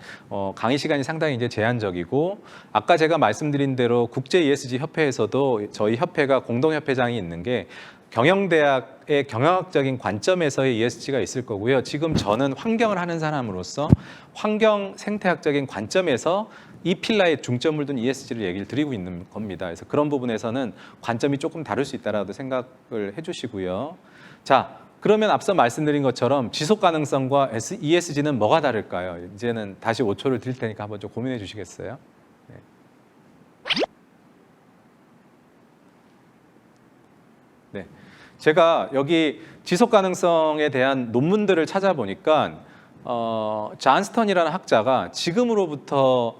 강의 시간이 상당히 이제 제한적이고 아까 제가 말씀드린 대로 국제 ESG 협회에서도 저희 협회가 공동협회장이 있는 게 경영대학의 경영학적인 관점에서의 ESG가 있을 거고요. 지금 저는 환경을 하는 사람으로서 환경 생태학적인 관점에서 이 필라에 중점을 둔 ESG를 얘기를 드리고 있는 겁니다. 그래서 그런 부분에서는 관점이 조금 다를 수 있다라고 생각을 해주시고요. 자, 그러면 앞서 말씀드린 것처럼 지속 가능성과 ESG는 뭐가 다를까요? 이제는 다시 5초를 드릴 테니까 한번 좀 고민해 주시겠어요? 네. 네. 제가 여기 지속 가능성에 대한 논문들을 찾아보니까 잔스턴이라는 학자가 지금으로부터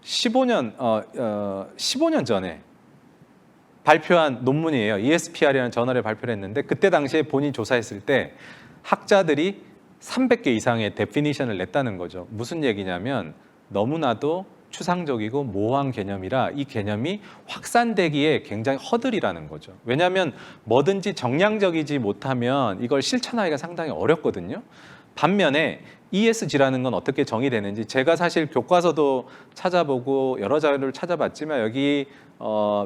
15년 전에 발표한 논문이에요. ESPR이라는 저널에 발표를 했는데 그때 당시에 본인이 조사했을 때 학자들이 300개 이상의 데피니션을 냈다는 거죠. 무슨 얘기냐면 너무나도 추상적이고 모호한 개념이라 이 개념이 확산되기에 굉장히 허들이라는 거죠. 왜냐하면 뭐든지 정량적이지 못하면 이걸 실천하기가 상당히 어렵거든요. 반면에 ESG라는 건 어떻게 정의되는지 제가 사실 교과서도 찾아보고 여러 자료를 찾아봤지만 여기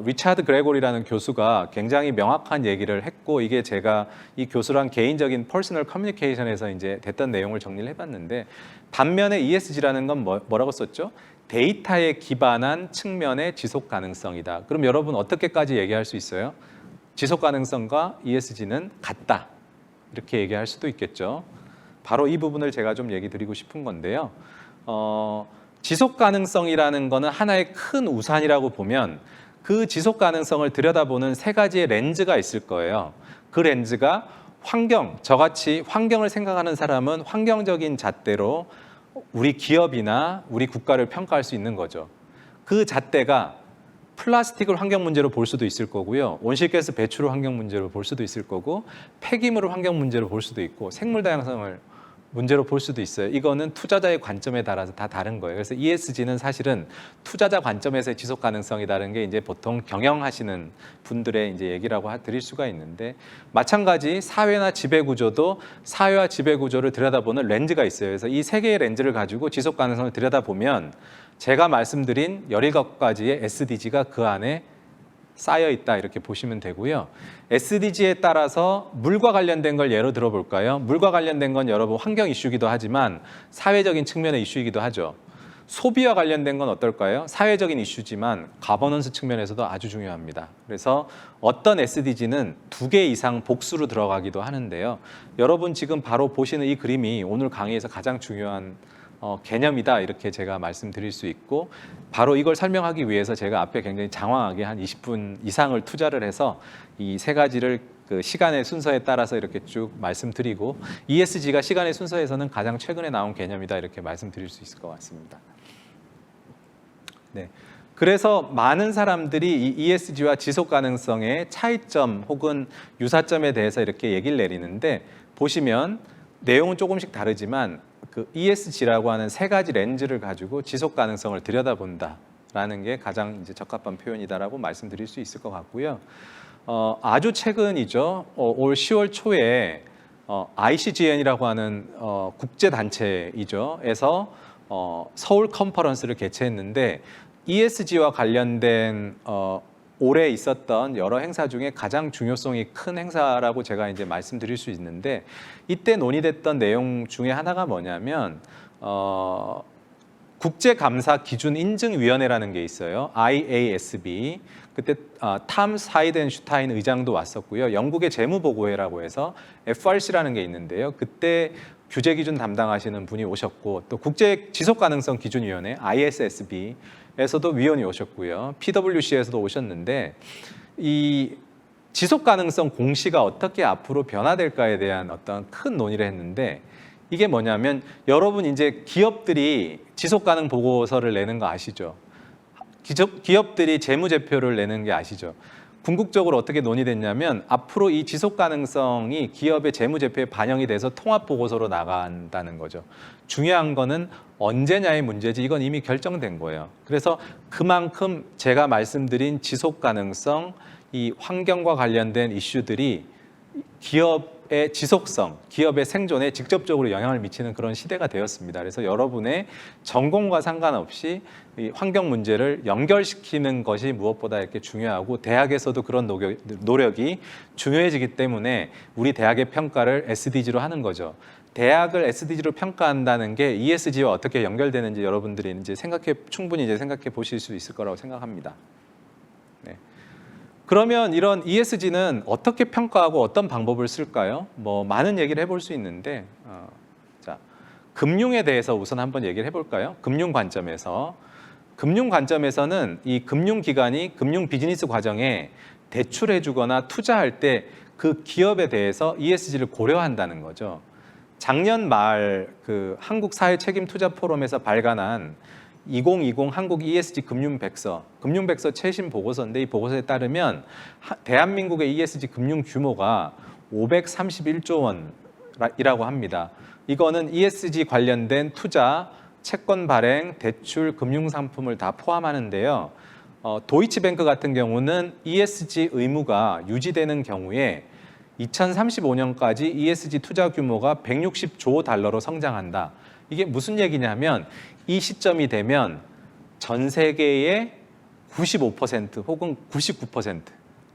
리차드 그레고리라는 교수가 굉장히 명확한 얘기를 했고 이게 제가 이 교수랑 개인적인 퍼스널 커뮤니케이션에서 이제 됐던 내용을 정리를 해봤는데 반면에 ESG라는 건 뭐라고 썼죠? 데이터에 기반한 측면의 지속 가능성이다. 그럼 여러분 어떻게까지 얘기할 수 있어요? 지속 가능성과 ESG는 같다. 이렇게 얘기할 수도 있겠죠. 바로 이 부분을 제가 좀 얘기 드리고 싶은 건데요. 지속 가능성이라는 거는 하나의 큰 우산이라고 보면 그 지속 가능성을 들여다보는 세 가지의 렌즈가 있을 거예요. 그 렌즈가 환경, 저같이 환경을 생각하는 사람은 환경적인 잣대로 우리 기업이나 우리 국가를 평가할 수 있는 거죠. 그 잣대가 플라스틱을 환경 문제로 볼 수도 있을 거고요. 온실가스 배출을 환경 문제로 볼 수도 있을 거고 폐기물을 환경 문제로 볼 수도 있고 생물 다양성을 문제로 볼 수도 있어요. 이거는 투자자의 관점에 따라서 다 다른 거예요. 그래서 ESG는 사실은 투자자 관점에서의 지속 가능성이라는 게 이제 보통 경영하시는 분들의 이제 얘기라고 드릴 수가 있는데 마찬가지 사회나 지배 구조도 사회와 지배 구조를 들여다보는 렌즈가 있어요. 그래서 이 세 개의 렌즈를 가지고 지속 가능성을 들여다보면 제가 말씀드린 17가지의 SDG가 그 안에 쌓여 있다 이렇게 보시면 되고요. SDG에 따라서 물과 관련된 걸 예로 들어볼까요? 물과 관련된 건 여러분 환경 이슈이기도 하지만 사회적인 측면의 이슈이기도 하죠. 소비와 관련된 건 어떨까요? 사회적인 이슈지만 가버넌스 측면에서도 아주 중요합니다. 그래서 어떤 SDG는 2개 이상 복수로 들어가기도 하는데요. 여러분 지금 바로 보시는 이 그림이 오늘 강의에서 가장 중요한 개념이다 이렇게 제가 말씀드릴 수 있고 바로 이걸 설명하기 위해서 제가 앞에 굉장히 장황하게 한 20분 이상을 투자를 해서 이 세 가지를 그 시간의 순서에 따라서 이렇게 쭉 말씀드리고 ESG가 시간의 순서에서는 가장 최근에 나온 개념이다 이렇게 말씀드릴 수 있을 것 같습니다. 네. 그래서 많은 사람들이 이 ESG와 지속 가능성의 차이점 혹은 유사점에 대해서 이렇게 얘기를 내리는데 보시면 내용은 조금씩 다르지만 그 ESG라고 하는 세 가지 렌즈를 가지고 지속 가능성을 들여다본다라는 게 가장 이제 적합한 표현이다라고 말씀드릴 수 있을 것 같고요. 아주 최근이죠. 올 10월 초에 ICGN이라고 하는 국제 단체이죠. 에서 서울 컨퍼런스를 개최했는데 ESG와 관련된 올해 있었던 여러 행사 중에 가장 중요성이 큰 행사라고 제가 이제 말씀드릴 수 있는데 이때 논의됐던 내용 중에 하나가 뭐냐면 국제감사기준인증위원회라는 게 있어요. IASB. 그때 탐 사이덴슈타인 의장도 왔었고요. 영국의 재무보고회라고 해서 FRC라는 게 있는데요. 그때 규제기준 담당하시는 분이 오셨고 또 국제지속가능성기준위원회 ISSB에서도 위원이 오셨고요. PwC에서도 오셨는데 이 지속가능성 공시가 어떻게 앞으로 변화될까에 대한 어떤 큰 논의를 했는데 이게 뭐냐면 여러분 이제 기업들이 지속가능 보고서를 내는 거 아시죠? 기업들이 재무제표를 내는 게 아시죠? 궁극적으로 어떻게 논의됐냐면 앞으로 이 지속가능성이 기업의 재무제표에 반영이 돼서 통합보고서로 나간다는 거죠. 중요한 거는 언제냐의 문제지 이건 이미 결정된 거예요. 그래서 그만큼 제가 말씀드린 지속가능성, 이 환경과 관련된 이슈들이 기업의 지속성, 기업의 생존에 직접적으로 영향을 미치는 그런 시대가 되었습니다. 그래서 여러분의 전공과 상관없이 이 환경 문제를 연결시키는 것이 무엇보다 이렇게 중요하고 대학에서도 그런 노력이 중요해지기 때문에 우리 대학의 평가를 SDG로 하는 거죠. 대학을 SDG로 평가한다는 게 ESG와 어떻게 연결되는지 여러분들이 이제 충분히 이제 생각해 보실 수 있을 거라고 생각합니다. 네. 그러면 이런 ESG는 어떻게 평가하고 어떤 방법을 쓸까요? 뭐 많은 얘기를 해볼 수 있는데 자, 금융에 대해서 우선 한번 얘기를 해볼까요? 금융 관점에서는 이 금융기관이 금융 비즈니스 과정에 대출해주거나 투자할 때 그 기업에 대해서 ESG를 고려한다는 거죠. 작년 말 그 한국 사회 책임 투자 포럼에서 발간한 2020 한국 ESG 금융백서 최신 보고서인데 이 보고서에 따르면 대한민국의 ESG 금융 규모가 531조 원이라고 합니다. 이거는 ESG 관련된 투자, 채권 발행, 대출, 금융 상품을 다 포함하는데요. 도이치뱅크 같은 경우는 ESG 의무가 유지되는 경우에 2035년까지 ESG 투자 규모가 160조 달러로 성장한다. 이게 무슨 얘기냐면 이 시점이 되면 전 세계의 95% 혹은 99%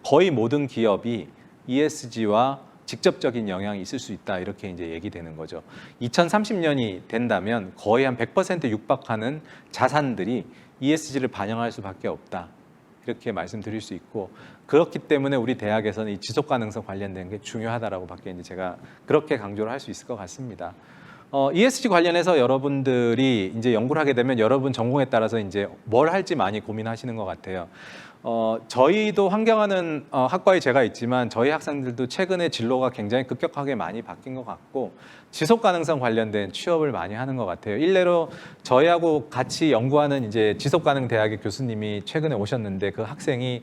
거의 모든 기업이 ESG와 직접적인 영향이 있을 수 있다. 이렇게 이제 얘기되는 거죠. 2030년이 된다면 거의 한 100% 육박하는 자산들이 ESG를 반영할 수밖에 없다. 이렇게 말씀드릴 수 있고 그렇기 때문에 우리 대학에서는 이 지속 가능성 관련된 게 중요하다라고 밖에 이제 제가 그렇게 강조를 할 수 있을 것 같습니다. ESG 관련해서 여러분들이 이제 연구를 하게 되면 여러분 전공에 따라서 이제 뭘 할지 많이 고민하시는 것 같아요. 저희도 환경하는 학과에 제가 있지만 저희 학생들도 최근에 진로가 굉장히 급격하게 많이 바뀐 것 같고 지속 가능성 관련된 취업을 많이 하는 것 같아요. 일례로 저희하고 같이 연구하는 이제 지속 가능 대학의 교수님이 최근에 오셨는데 그 학생이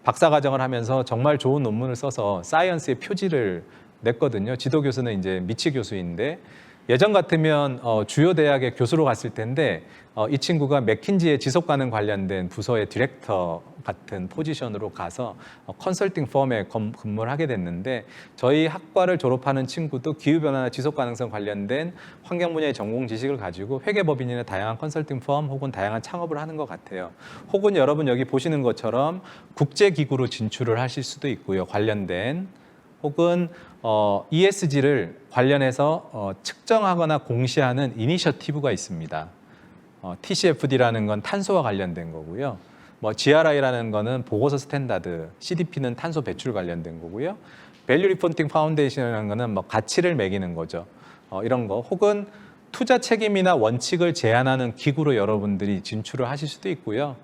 박사과정을 하면서 정말 좋은 논문을 써서 사이언스의 표지를 냈거든요. 지도 교수는 이제 미치 교수인데 예전 같으면 주요 대학의 교수로 갔을 텐데 이 친구가 맥킨지의 지속 가능 관련된 부서의 디렉터 같은 포지션으로 가서 컨설팅 펌에 근무를 하게 됐는데 저희 학과를 졸업하는 친구도 기후변화나 지속 가능성 관련된 환경 분야의 전공 지식을 가지고 회계법인이나 다양한 컨설팅 펌 혹은 다양한 창업을 하는 것 같아요. 혹은 여러분 여기 보시는 것처럼 국제기구로 진출을 하실 수도 있고요. 관련된 혹은 ESG를 관련해서 측정하거나 공시하는 이니셔티브가 있습니다. TCFD라는 건 탄소와 관련된 거고요. 뭐 GRI라는 거는 보고서 스탠다드, CDP는 탄소 배출 관련된 거고요. 밸류 리포팅 파운데이션이라는 거는 뭐 가치를 매기는 거죠. 이런 거 혹은 투자 책임이나 원칙을 제안하는 기구로 여러분들이 진출을 하실 수도 있고요.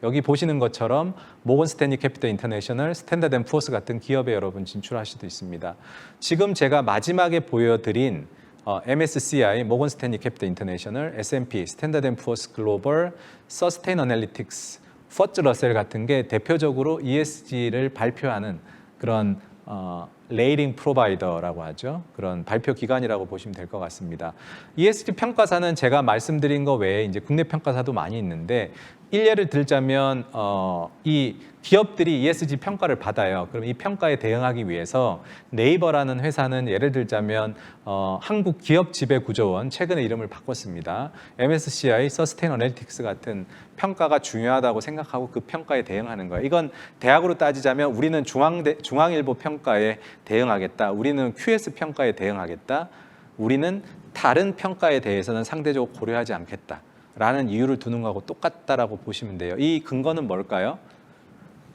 여기 보시는 것처럼 모건 스탠리 캐피털 인터내셔널, 스탠다드 앤 푸어스 같은 기업에 여러분 진출할 수도 있습니다. 지금 제가 마지막에 보여드린 MSCI, 모건 스탠리 캐피털 인터내셔널, S&P, 스탠다드 앤 푸어스 글로벌, 서스테인 어널리틱스, 퍼츠 러셀 같은 게 대표적으로 ESG를 발표하는 그런 레이팅 프로바이더라고 하죠. 그런 발표 기관이라고 보시면 될 것 같습니다. ESG 평가사는 제가 말씀드린 거 외에 이제 국내 평가사도 많이 있는데 일례를 들자면 이 기업들이 ESG 평가를 받아요. 그럼 이 평가에 대응하기 위해서 네이버라는 회사는 예를 들자면 한국 기업 지배 구조원 최근에 이름을 바꿨습니다. MSCI, 서스테인 어널리틱스 같은 평가가 중요하다고 생각하고 그 평가에 대응하는 거예요. 이건 대학으로 따지자면 우리는 중앙일보 평가에 대응하겠다. 우리는 QS 평가에 대응하겠다. 우리는 다른 평가에 대해서는 상대적으로 고려하지 않겠다. 라는 이유를 두는 거하고 똑같다라고 보시면 돼요. 이 근거는 뭘까요?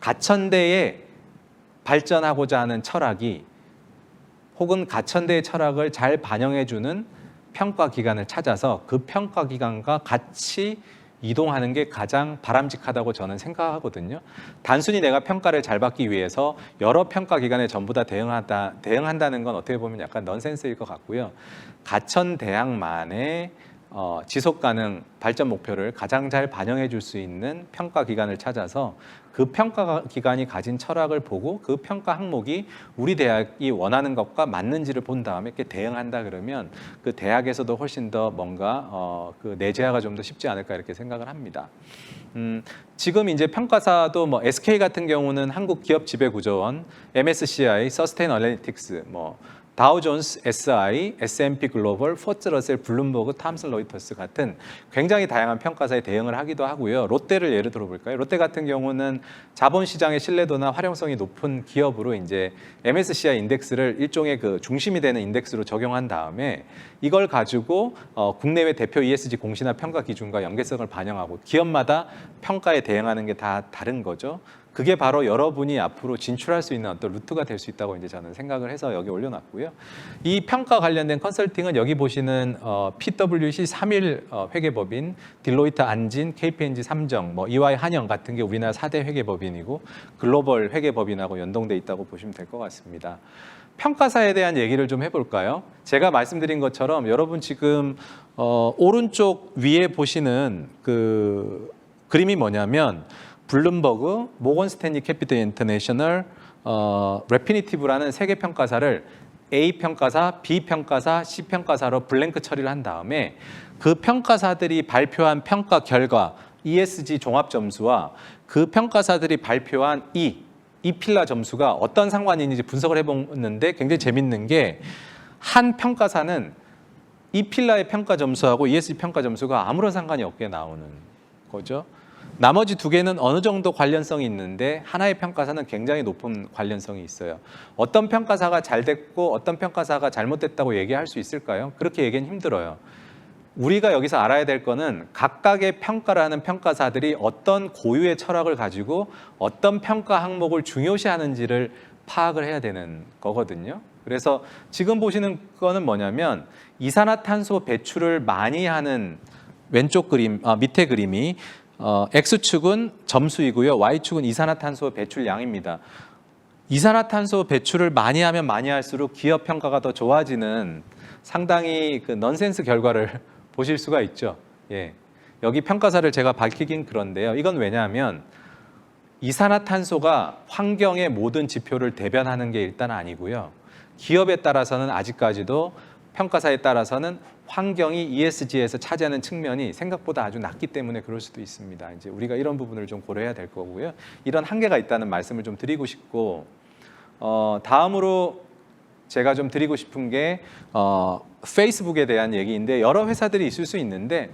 가천대에 발전하고자 하는 철학이 혹은 가천대의 철학을 잘 반영해주는 평가기관을 찾아서 그 평가기관과 같이 이동하는 게 가장 바람직하다고 저는 생각하거든요. 단순히 내가 평가를 잘 받기 위해서 여러 평가 기관에 전부 다 대응한다는 건 어떻게 보면 약간 넌센스일 것 같고요. 가천 대학만의 지속 가능 발전 목표를 가장 잘 반영해 줄 수 있는 평가 기관을 찾아서 그 평가 기관이 가진 철학을 보고 그 평가 항목이 우리 대학이 원하는 것과 맞는지를 본 다음에 이렇게 대응한다 그러면 그 대학에서도 훨씬 더 뭔가 그 내재화가 좀 더 쉽지 않을까 이렇게 생각을 합니다. 지금 이제 평가사도 뭐 SK 같은 경우는 한국기업지배구조원, MSCI, 서스테인 어널리틱스, 뭐 다우존스, SI, S&P 글로벌, 포츠 러셀, 블룸버그, 탐슨 로이터스 같은 굉장히 다양한 평가사에 대응을 하기도 하고요. 롯데를 예를 들어볼까요? 롯데 같은 경우는 자본시장의 신뢰도나 활용성이 높은 기업으로 이제 MSCI 인덱스를 일종의 그 중심이 되는 인덱스로 적용한 다음에 이걸 가지고 국내외 대표 ESG 공시나 평가 기준과 연계성을 반영하고 기업마다 평가에 대응하는 게 다 다른 거죠. 그게 바로 여러분이 앞으로 진출할 수 있는 어떤 루트가 될 수 있다고 이제 저는 생각을 해서 여기 올려놨고요. 이 평가 관련된 컨설팅은 여기 보시는 PwC 3일 회계법인, 딜로이트 안진, KPMG 삼정, 뭐 EY 한영 같은 게 우리나라 4대 회계법인이고 글로벌 회계법인하고 연동돼 있다고 보시면 될 것 같습니다. 평가사에 대한 얘기를 좀 해볼까요? 제가 말씀드린 것처럼 여러분 지금 오른쪽 위에 보시는 그 그림이 뭐냐면 블룸버그, 모건 스탠리 캐피털 인터내셔널, 레피니티브라는 세 개 평가사를 A 평가사, B 평가사, C 평가사로 블랭크 처리를 한 다음에 그 평가사들이 발표한 평가 결과 ESG 종합 점수와 그 평가사들이 발표한 이 필라 점수가 어떤 상관이 있는지 분석을 해보는데 굉장히 재밌는 게 한 평가사는 이 필라의 평가 점수하고 ESG 평가 점수가 아무런 상관이 없게 나오는 거죠. 나머지 두 개는 어느 정도 관련성이 있는데 하나의 평가사는 굉장히 높은 관련성이 있어요. 어떤 평가사가 잘 됐고 어떤 평가사가 잘못됐다고 얘기할 수 있을까요? 그렇게 얘기는 힘들어요. 우리가 여기서 알아야 될 거는 각각의 평가를 하는 평가사들이 어떤 고유의 철학을 가지고 어떤 평가 항목을 중요시하는지를 파악을 해야 되는 거거든요. 그래서 지금 보시는 거는 뭐냐면 이산화탄소 배출을 많이 하는 왼쪽 그림, 밑에 그림이 X축은 점수이고요. Y축은 이산화탄소 배출량입니다. 이산화탄소 배출을 많이 하면 많이 할수록 기업 평가가 더 좋아지는 상당히 그 넌센스 결과를 보실 수가 있죠. 예. 여기 평가사를 제가 밝히긴 그런데요. 이건 왜냐하면 이산화탄소가 환경의 모든 지표를 대변하는 게 일단 아니고요. 기업에 따라서는 아직까지도 평가사에 따라서는 환경이 ESG에서 차지하는 측면이 생각보다 아주 낮기 때문에 그럴 수도 있습니다. 이제 우리가 이런 부분을 좀 고려해야 될 거고요. 이런 한계가 있다는 말씀을 좀 드리고 싶고, 다음으로 제가 좀 드리고 싶은 게 페이스북에 대한 얘기인데 여러 회사들이 있을 수 있는데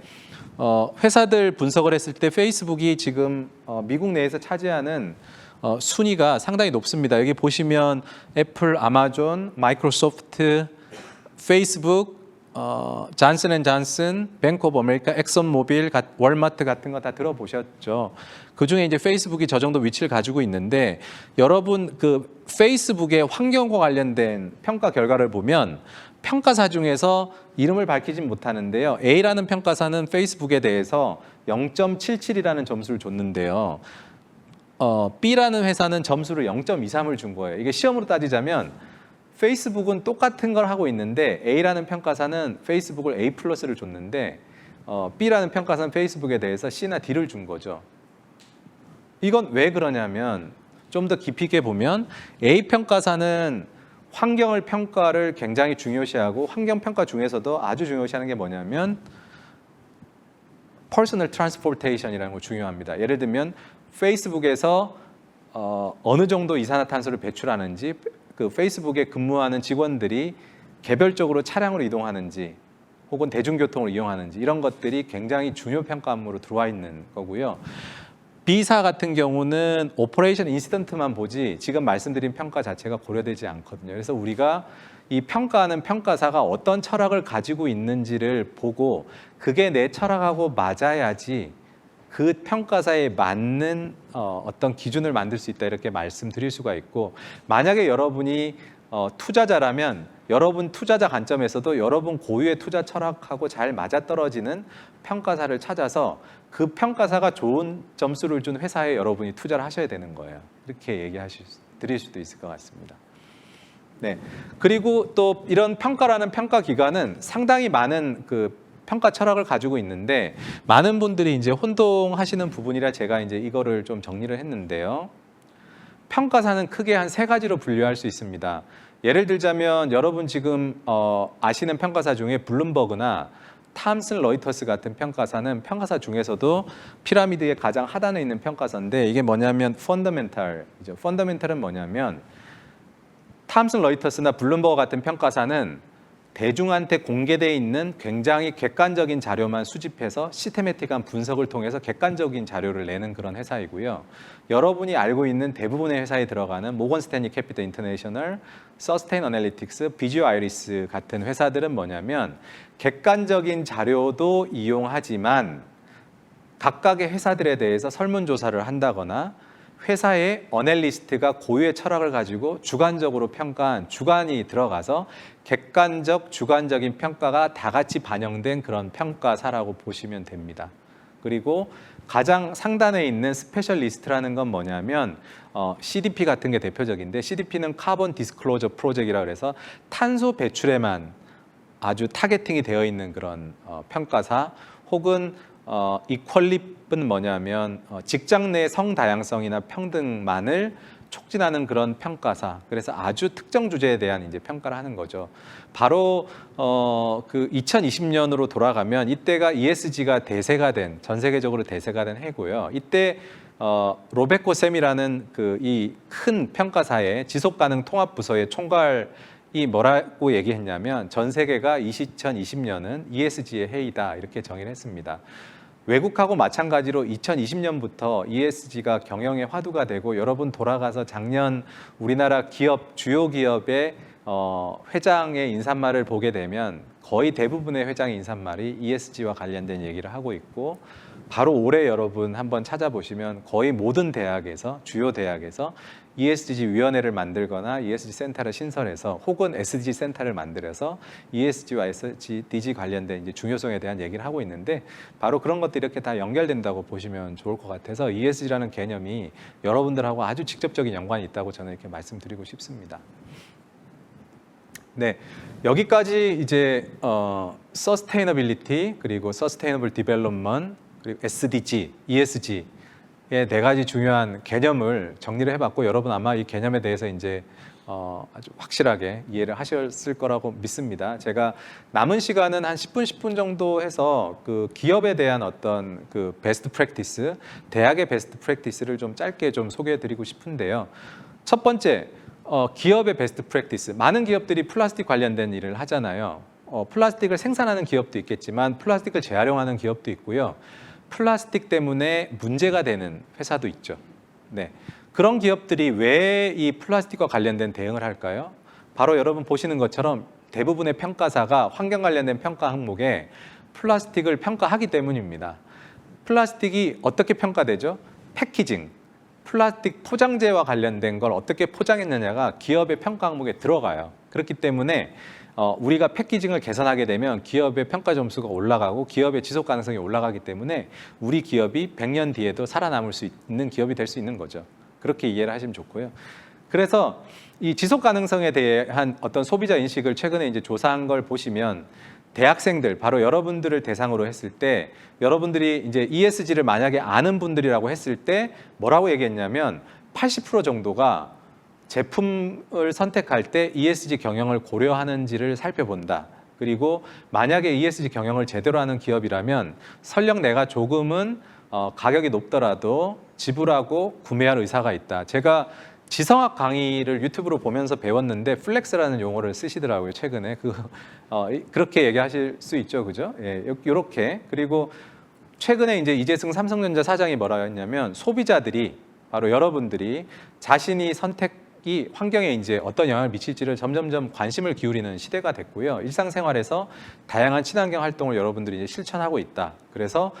회사들 분석을 했을 때 페이스북이 지금 미국 내에서 차지하는 순위가 상당히 높습니다. 여기 보시면 애플, 아마존, 마이크로소프트, 페이스북, 잔슨앤잔슨, 뱅크 오브 아메리카, 엑선모빌, 월마트 같은 거 다 들어보셨죠. 그중에 이제 페이스북이 저 정도 위치를 가지고 있는데 여러분 그 페이스북의 환경과 관련된 평가 결과를 보면 평가사 중에서 이름을 밝히진 못하는데요. A라는 평가사는 페이스북에 대해서 0.77이라는 점수를 줬는데요. B라는 회사는 점수를 0.23을 준 거예요. 이게 시험으로 따지자면 페이스북은 똑같은 걸 하고 있는데 A라는 평가사는 페이스북을 A 플러스를 줬는데 B라는 평가사는 페이스북에 대해서 C나 D를 준 거죠. 이건 왜 그러냐면 좀 더 깊이 있게 보면 A 평가사는 환경을 평가를 굉장히 중요시하고 환경 평가 중에서도 아주 중요시하는 게 뭐냐면 Personal Transportation이라는 거 중요합니다. 예를 들면 페이스북에서 어느 정도 이산화탄소를 배출하는지 그 페이스북에 근무하는 직원들이 개별적으로 차량으로 이동하는지 혹은 대중교통을 이용하는지 이런 것들이 굉장히 중요 평가 항목으로 들어와 있는 거고요. B사 같은 경우는 오퍼레이션 인시던트만 보지 지금 말씀드린 평가 자체가 고려되지 않거든요. 그래서 우리가 이 평가하는 평가사가 어떤 철학을 가지고 있는지를 보고 그게 내 철학하고 맞아야지 그 평가사에 맞는 어떤 기준을 만들 수 있다 이렇게 말씀드릴 수가 있고 만약에 여러분이 투자자라면 여러분 투자자 관점에서도 여러분 고유의 투자 철학하고 잘 맞아떨어지는 평가사를 찾아서 그 평가사가 좋은 점수를 준 회사에 여러분이 투자를 하셔야 되는 거예요. 이렇게 드릴 수도 있을 것 같습니다. 네. 그리고 또 이런 평가라는 평가 기관은 상당히 많은 그 평가 철학을 가지고 있는데 많은 분들이 이제 혼동하시는 부분이라 제가 이제 이거를 좀 정리를 했는데요. 평가사는 크게 한 3가지로 분류할 수 있습니다. 예를 들자면 여러분 지금 아시는 평가사 중에 블룸버그나 탐슨 로이터스 같은 평가사는 평가사 중에서도 피라미드의 가장 하단에 있는 평가사인데 이게 뭐냐면 펀더멘탈이죠. 펀더멘탈은 뭐냐면 탐슨 로이터스나 블룸버그 같은 평가사는 대중한테 공개되어 있는 굉장히 객관적인 자료만 수집해서 시스테매틱한 분석을 통해서 객관적인 자료를 내는 그런 회사이고요. 여러분이 알고 있는 대부분의 회사에 들어가는 모건 스탠리 캐피털 인터내셔널, 서스테인 어널리틱스, 비주어 아이리스 같은 회사들은 뭐냐면 객관적인 자료도 이용하지만 각각의 회사들에 대해서 설문조사를 한다거나 회사의 어널리스트가 고유의 철학을 가지고 주관적으로 평가한 주관이 들어가서 객관적, 주관적인 평가가 다 같이 반영된 그런 평가사라고 보시면 됩니다. 그리고 가장 상단에 있는 스페셜리스트라는 건 뭐냐면 CDP 같은 게 대표적인데 CDP는 카본 디스클로저 프로젝트라고 해서 탄소 배출에만 아주 타겟팅이 되어 있는 그런 평가사 혹은 이퀄립은 뭐냐면 직장 내 성다양성이나 평등만을 촉진하는 그런 평가사. 그래서 아주 특정 주제에 대한 이제 평가를 하는 거죠. 바로 그 2020년으로 돌아가면 이때가 ESG가 대세가 된 전 세계적으로 대세가 된 해고요. 이때 로베코 셈이라는 그 이 큰 평가사의 지속가능 통합부서의 총괄이 뭐라고 얘기했냐면 전 세계가 2020년은 ESG의 해이다 이렇게 정의를 했습니다. 외국하고 마찬가지로 2020년부터 ESG가 경영의 화두가 되고 여러분 돌아가서 작년 우리나라 기업 주요 기업의 회장의 인사말을 보게 되면 거의 대부분의 회장의 인사말이 ESG와 관련된 얘기를 하고 있고 바로 올해 여러분 한번 찾아보시면 거의 모든 대학에서 주요 대학에서 ESG 위원회를 만들거나 ESG 센터를 신설해서 혹은 SDG 센터를 만들어서 ESG와 SDG 관련된 이제 중요성에 대한 얘기를 하고 있는데 바로 그런 것들이 이렇게 다 연결된다고 보시면 좋을 것 같아서 ESG라는 개념이 여러분들하고 아주 직접적인 연관이 있다고 저는 이렇게 말씀드리고 싶습니다. 네, 여기까지 이제 Sustainability 그리고 Sustainable Development 그리고 SDG, ESG 의 4가지 중요한 개념을 정리를 해봤고 여러분 아마 이 개념에 대해서 이제 아주 확실하게 이해를 하셨을 거라고 믿습니다. 제가 남은 시간은 한 10분 정도 해서 그 기업에 대한 어떤 그 베스트 프랙티스, 대학의 베스트 프랙티스를 좀 짧게 좀 소개해드리고 싶은데요. 첫 번째, 기업의 베스트 프랙티스. 많은 기업들이 플라스틱 관련된 일을 하잖아요. 플라스틱을 생산하는 기업도 있겠지만 플라스틱을 재활용하는 기업도 있고요. 플라스틱 때문에 문제가 되는 회사도 있죠. 네. 그런 기업들이 왜 이 플라스틱과 관련된 대응을 할까요? 바로 여러분 보시는 것처럼 대부분의 평가사가 환경 관련된 평가 항목에 플라스틱을 평가하기 때문입니다. 플라스틱이 어떻게 평가되죠? 패키징, 플라스틱 포장재와 관련된 걸 어떻게 포장했느냐가 기업의 평가 항목에 들어가요. 그렇기 때문에 우리가 패키징을 개선하게 되면 기업의 평가 점수가 올라가고 기업의 지속 가능성이 올라가기 때문에 우리 기업이 100년 뒤에도 살아남을 수 있는 기업이 될 수 있는 거죠. 그렇게 이해를 하시면 좋고요. 그래서 이 지속 가능성에 대한 어떤 소비자 인식을 최근에 이제 조사한 걸 보시면 대학생들, 바로 여러분들을 대상으로 했을 때 여러분들이 이제 ESG를 만약에 아는 분들이라고 했을 때 뭐라고 얘기했냐면 80% 정도가 제품을 선택할 때 ESG 경영을 고려하는지를 살펴본다. 그리고 만약에 ESG 경영을 제대로 하는 기업이라면 설령 내가 조금은 가격이 높더라도 지불하고 구매할 의사가 있다. 제가 지성학 강의를 유튜브로 보면서 배웠는데 플렉스라는 용어를 쓰시더라고요. 최근에 그렇게 얘기하실 수 있죠, 그죠? 예, 이렇게. 그리고 최근에 이제 이재승 삼성전자 사장이 뭐라고 했냐면 소비자들이 바로 여러분들이 자신이 선택이 환경에 이제 어떤 영향을 미칠지를 점점점 관심을 기울이는 시대가 됐고요. 일상생활에서 다양한 친환경 활동을 여러분들이 이제 실천하고 있다. 그래서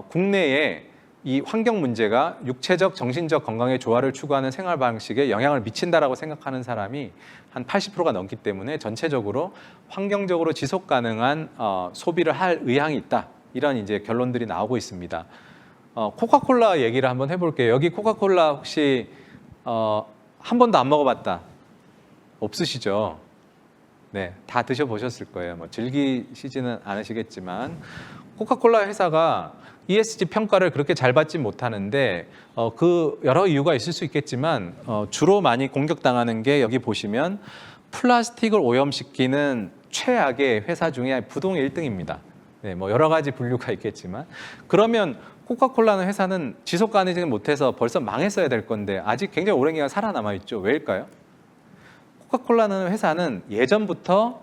국내에 이 환경 문제가 육체적, 정신적 건강의 조화를 추구하는 생활 방식에 영향을 미친다라고 생각하는 사람이 한 80%가 넘기 때문에 전체적으로 환경적으로 지속 가능한 소비를 할 의향이 있다. 이런 이제 결론들이 나오고 있습니다. 코카콜라 얘기를 한번 해볼게요. 여기 코카콜라 혹시 한 번도 안 먹어봤다? 없으시죠? 네, 다 드셔보셨을 거예요. 뭐 즐기시지는 않으시겠지만 코카콜라 회사가 ESG 평가를 그렇게 잘 받지 못하는데 그 여러 이유가 있을 수 있겠지만 주로 많이 공격당하는 게 여기 보시면 플라스틱을 오염시키는 최악의 회사 중에 부동 1등입니다. 네, 뭐 여러 가지 분류가 있겠지만 그러면 코카콜라는 회사는 지속 가능하지 못해서 벌써 망했어야 될 건데 아직 굉장히 오랜 기간 살아남아 있죠. 왜일까요? 코카콜라는 회사는 예전부터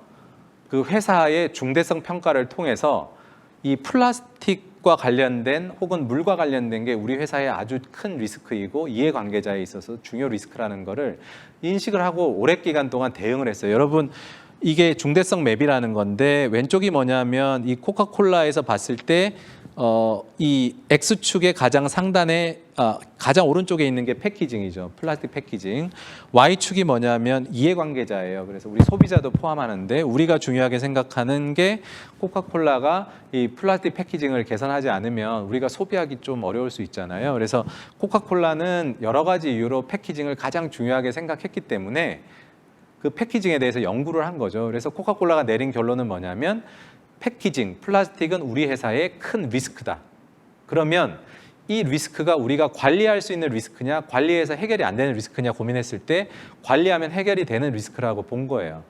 그 회사의 중대성 평가를 통해서 이 플라스틱과 관련된 혹은 물과 관련된 게 우리 회사의 아주 큰 리스크이고 이해관계자에 있어서 중요 리스크라는 거를 인식을 하고 오랜 기간 동안 대응을 했어요. 여러분 이게 중대성 맵이라는 건데 왼쪽이 뭐냐면 이 코카콜라에서 봤을 때 이 X축의 가장 상단에 가장 오른쪽에 있는 게 패키징이죠. 플라스틱 패키징. Y축이 뭐냐면 이해관계자예요. 그래서 우리 소비자도 포함하는데 우리가 중요하게 생각하는 게 코카콜라가 이 플라스틱 패키징을 개선하지 않으면 우리가 소비하기 좀 어려울 수 있잖아요. 그래서 코카콜라는 여러 가지 이유로 패키징을 가장 중요하게 생각했기 때문에 그 패키징에 대해서 연구를 한 거죠. 그래서 코카콜라가 내린 결론은 뭐냐면 패키징, 플라스틱은 우리 회사의 큰 리스크다. 그러면 이 리스크가 우리가 관리할 수 있는 리스크냐, 관리해서 해결이 안 되는 리스크냐 고민했을 때 관리하면 해결이 되는 리스크라고 본 거예요.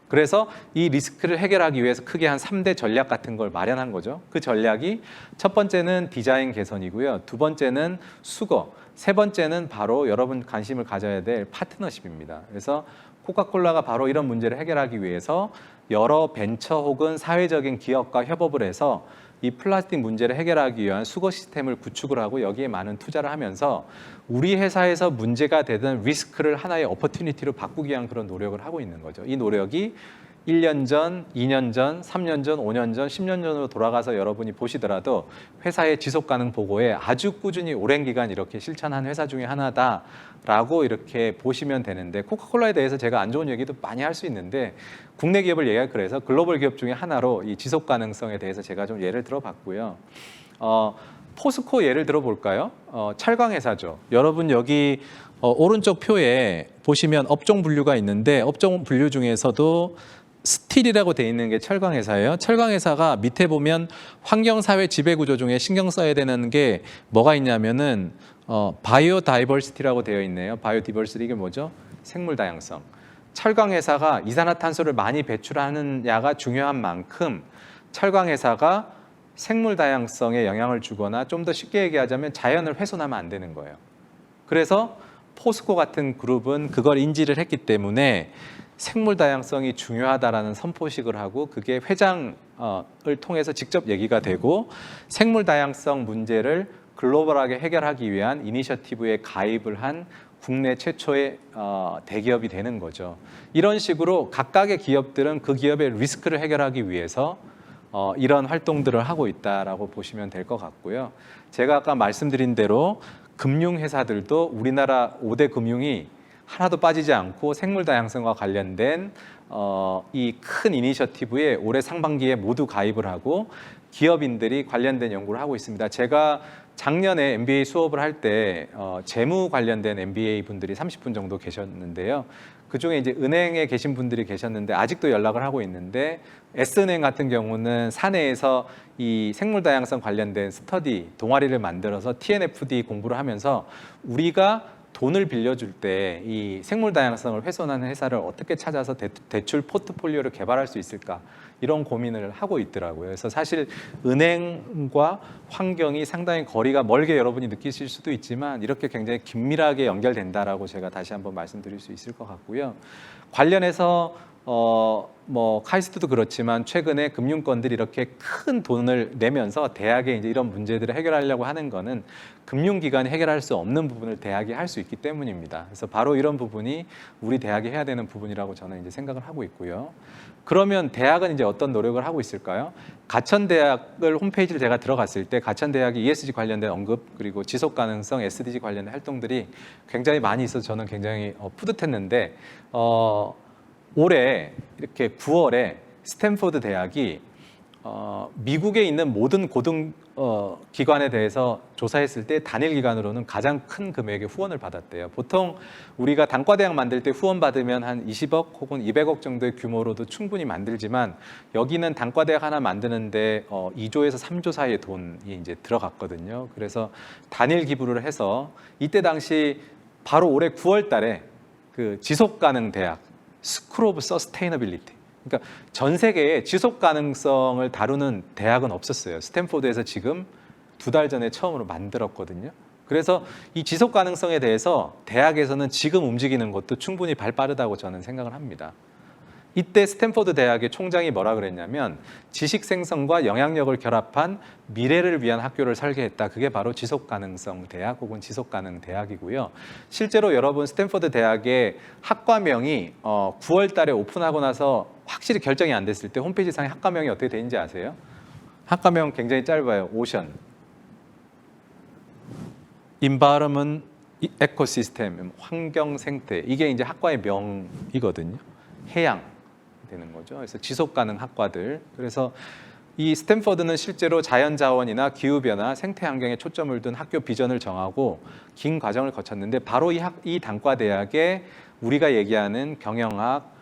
그래서 이 리스크를 해결하기 위해서 크게 한 3대 전략 같은 걸 마련한 거죠. 그 전략이 첫 번째는 디자인 개선이고요. 두 번째는 수거, 세 번째는 바로 여러분 관심을 가져야 될 파트너십입니다. 그래서 코카콜라가 바로 이런 문제를 해결하기 위해서 여러 벤처 혹은 사회적인 기업과 협업을 해서 이 플라스틱 문제를 해결하기 위한 수거 시스템을 구축을 하고 여기에 많은 투자를 하면서 우리 회사에서 문제가 되던 리스크를 하나의 오퍼튜니티로 바꾸기 위한 그런 노력을 하고 있는 거죠. 이 노력이 1년 전, 2년 전, 3년 전, 5년 전, 10년 전으로 돌아가서 여러분이 보시더라도 회사의 지속가능 보고에 아주 꾸준히 오랜 기간 이렇게 실천한 회사 중에 하나다라고 이렇게 보시면 되는데 코카콜라에 대해서 제가 안 좋은 얘기도 많이 할 수 있는데 국내 기업을 얘기할 그래서 글로벌 기업 중에 하나로 이 지속 가능성에 대해서 제가 좀 예를 들어봤고요. 포스코 예를 들어볼까요? 철강 회사죠. 여러분 여기 오른쪽 표에 보시면 업종 분류가 있는데 업종 분류 중에서도 스틸이라고 돼 있는 게 철강 회사예요. 철강 회사가 밑에 보면 환경 사회 지배 구조 중에 신경 써야 되는 게 뭐가 있냐면은 바이오 다이버시티라고 되어 있네요. 바이오 디버시티 이게 뭐죠? 생물 다양성. 철강 회사가 이산화탄소를 많이 배출하느냐가 중요한 만큼 철강 회사가 생물 다양성에 영향을 주거나 좀 더 쉽게 얘기하자면 자연을 훼손하면 안 되는 거예요. 그래서 포스코 같은 그룹은 그걸 인지를 했기 때문에 생물 다양성이 중요하다라는 선포식을 하고 그게 회장을 통해서 직접 얘기가 되고 생물 다양성 문제를 글로벌하게 해결하기 위한 이니셔티브에 가입을 한 국내 최초의 대기업이 되는 거죠. 이런 식으로 각각의 기업들은 그 기업의 리스크를 해결하기 위해서 이런 활동들을 하고 있다라고 보시면 될 것 같고요. 제가 아까 말씀드린 대로 금융회사들도 우리나라 5대 금융이 하나도 빠지지 않고 생물 다양성과 관련된 이 큰 이니셔티브에 올해 상반기에 모두 가입을 하고 기업인들이 관련된 연구를 하고 있습니다. 제가 작년에 MBA 수업을 할 때 재무 관련된 MBA 분들이 30분 정도 계셨는데요. 그중에 이제 은행에 계신 분들이 계셨는데 아직도 연락을 하고 있는데 S은행 같은 경우는 사내에서 이 생물 다양성 관련된 스터디 동아리를 만들어서 TNFD 공부를 하면서 우리가 돈을 빌려줄 때 이 생물 다양성을 훼손하는 회사를 어떻게 찾아서 대출 포트폴리오를 개발할 수 있을까 이런 고민을 하고 있더라고요. 그래서 사실 은행과 환경이 상당히 거리가 멀게 여러분이 느끼실 수도 있지만 이렇게 굉장히 긴밀하게 연결된다라고 제가 다시 한번 말씀드릴 수 있을 것 같고요. 관련해서 뭐 카이스트도 그렇지만 최근에 금융권들이 이렇게 큰 돈을 내면서 대학에 이제 이런 문제들을 해결하려고 하는 거는 금융기관이 해결할 수 없는 부분을 대학이 할 수 있기 때문입니다. 그래서 바로 이런 부분이 우리 대학이 해야 되는 부분이라고 저는 이제 생각을 하고 있고요. 그러면 대학은 이제 어떤 노력을 하고 있을까요? 가천대학을 홈페이지를 제가 들어갔을 때 가천대학이 ESG 관련된 언급 그리고 지속가능성 SDG 관련된 활동들이 굉장히 많이 있어서 저는 굉장히 뿌듯했는데 올해 이렇게 9월에 스탠포드 대학이 미국에 있는 모든 고등 기관에 대해서 조사했을 때 단일 기관으로는 가장 큰 금액의 후원을 받았대요. 보통 우리가 단과대학 만들 때 후원 받으면 한 20억 혹은 200억 정도의 규모로도 충분히 만들지만 여기는 단과대학 하나 만드는데 2조에서 3조 사이의 돈이 이제 들어갔거든요. 그래서 단일 기부를 해서 이때 당시 바로 올해 9월 달에 그 지속가능 대학 스쿨 오브 서스테이너빌리티 그러니까 전 세계에 지속 가능성을 다루는 대학은 없었어요. 스탠포드에서 지금 2달 전에 처음으로 만들었거든요. 그래서 이 지속 가능성에 대해서 대학에서는 지금 움직이는 것도 충분히 발 빠르다고 저는 생각을 합니다. 이때 스탠포드 대학의 총장이 뭐라 그랬냐면 지식 생성과 영향력을 결합한 미래를 위한 학교를 설계했다. 그게 바로 지속가능성 대학 혹은 지속가능 대학이고요. 실제로 여러분 스탠포드 대학의 학과명이 9월 달에 오픈하고 나서 확실히 결정이 안 됐을 때 홈페이지상에 학과명이 어떻게 되는지 아세요? 학과명 굉장히 짧아요. 오션, Environment, Ecosystem, 환경 생태. 이게 이제 학과의 명이거든요. 해양 되는 거죠. 그래서 지속 가능 학과들. 그래서 이 스탠퍼드는 실제로 자연자원이나 기후변화, 생태 환경에 초점을 둔 학교 비전을 정하고 긴 과정을 거쳤는데 바로 이 단과대학에 우리가 얘기하는 경영학,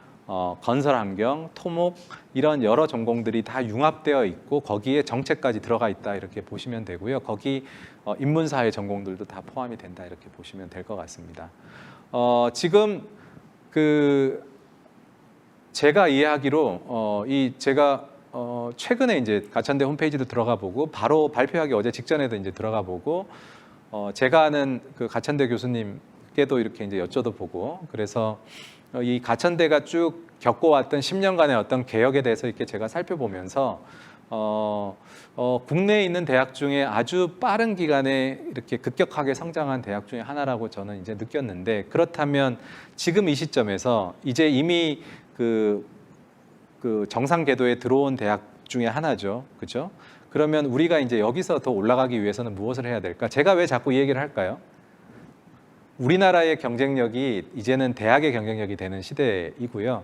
건설환경, 토목 이런 여러 전공들이 다 융합되어 있고 거기에 정책까지 들어가 있다 이렇게 보시면 되고요. 거기 인문사회 전공들도 다 포함이 된다 이렇게 보시면 될 것 같습니다. 지금 제가 이해하기로 제가 최근에 이제 가천대 홈페이지도 들어가 보고 바로 발표하기 어제 직전에도 이제 들어가 보고 제가 아는 그 가천대 교수님께도 이렇게 이제 여쭤도 보고 그래서 이 가천대가 쭉 겪어왔던 10년간의 어떤 개혁에 대해서 이렇게 제가 살펴보면서 국내에 있는 대학 중에 아주 빠른 기간에 이렇게 급격하게 성장한 대학 중에 하나라고 저는 이제 느꼈는데 그렇다면 지금 이 시점에서 이제 이미 그 정상 궤도에 들어온 대학 중에 하나죠, 그렇죠? 그러면 우리가 이제 여기서 더 올라가기 위해서는 무엇을 해야 될까? 제가 왜 자꾸 이 얘기를 할까요? 우리나라의 경쟁력이 이제는 대학의 경쟁력이 되는 시대이고요.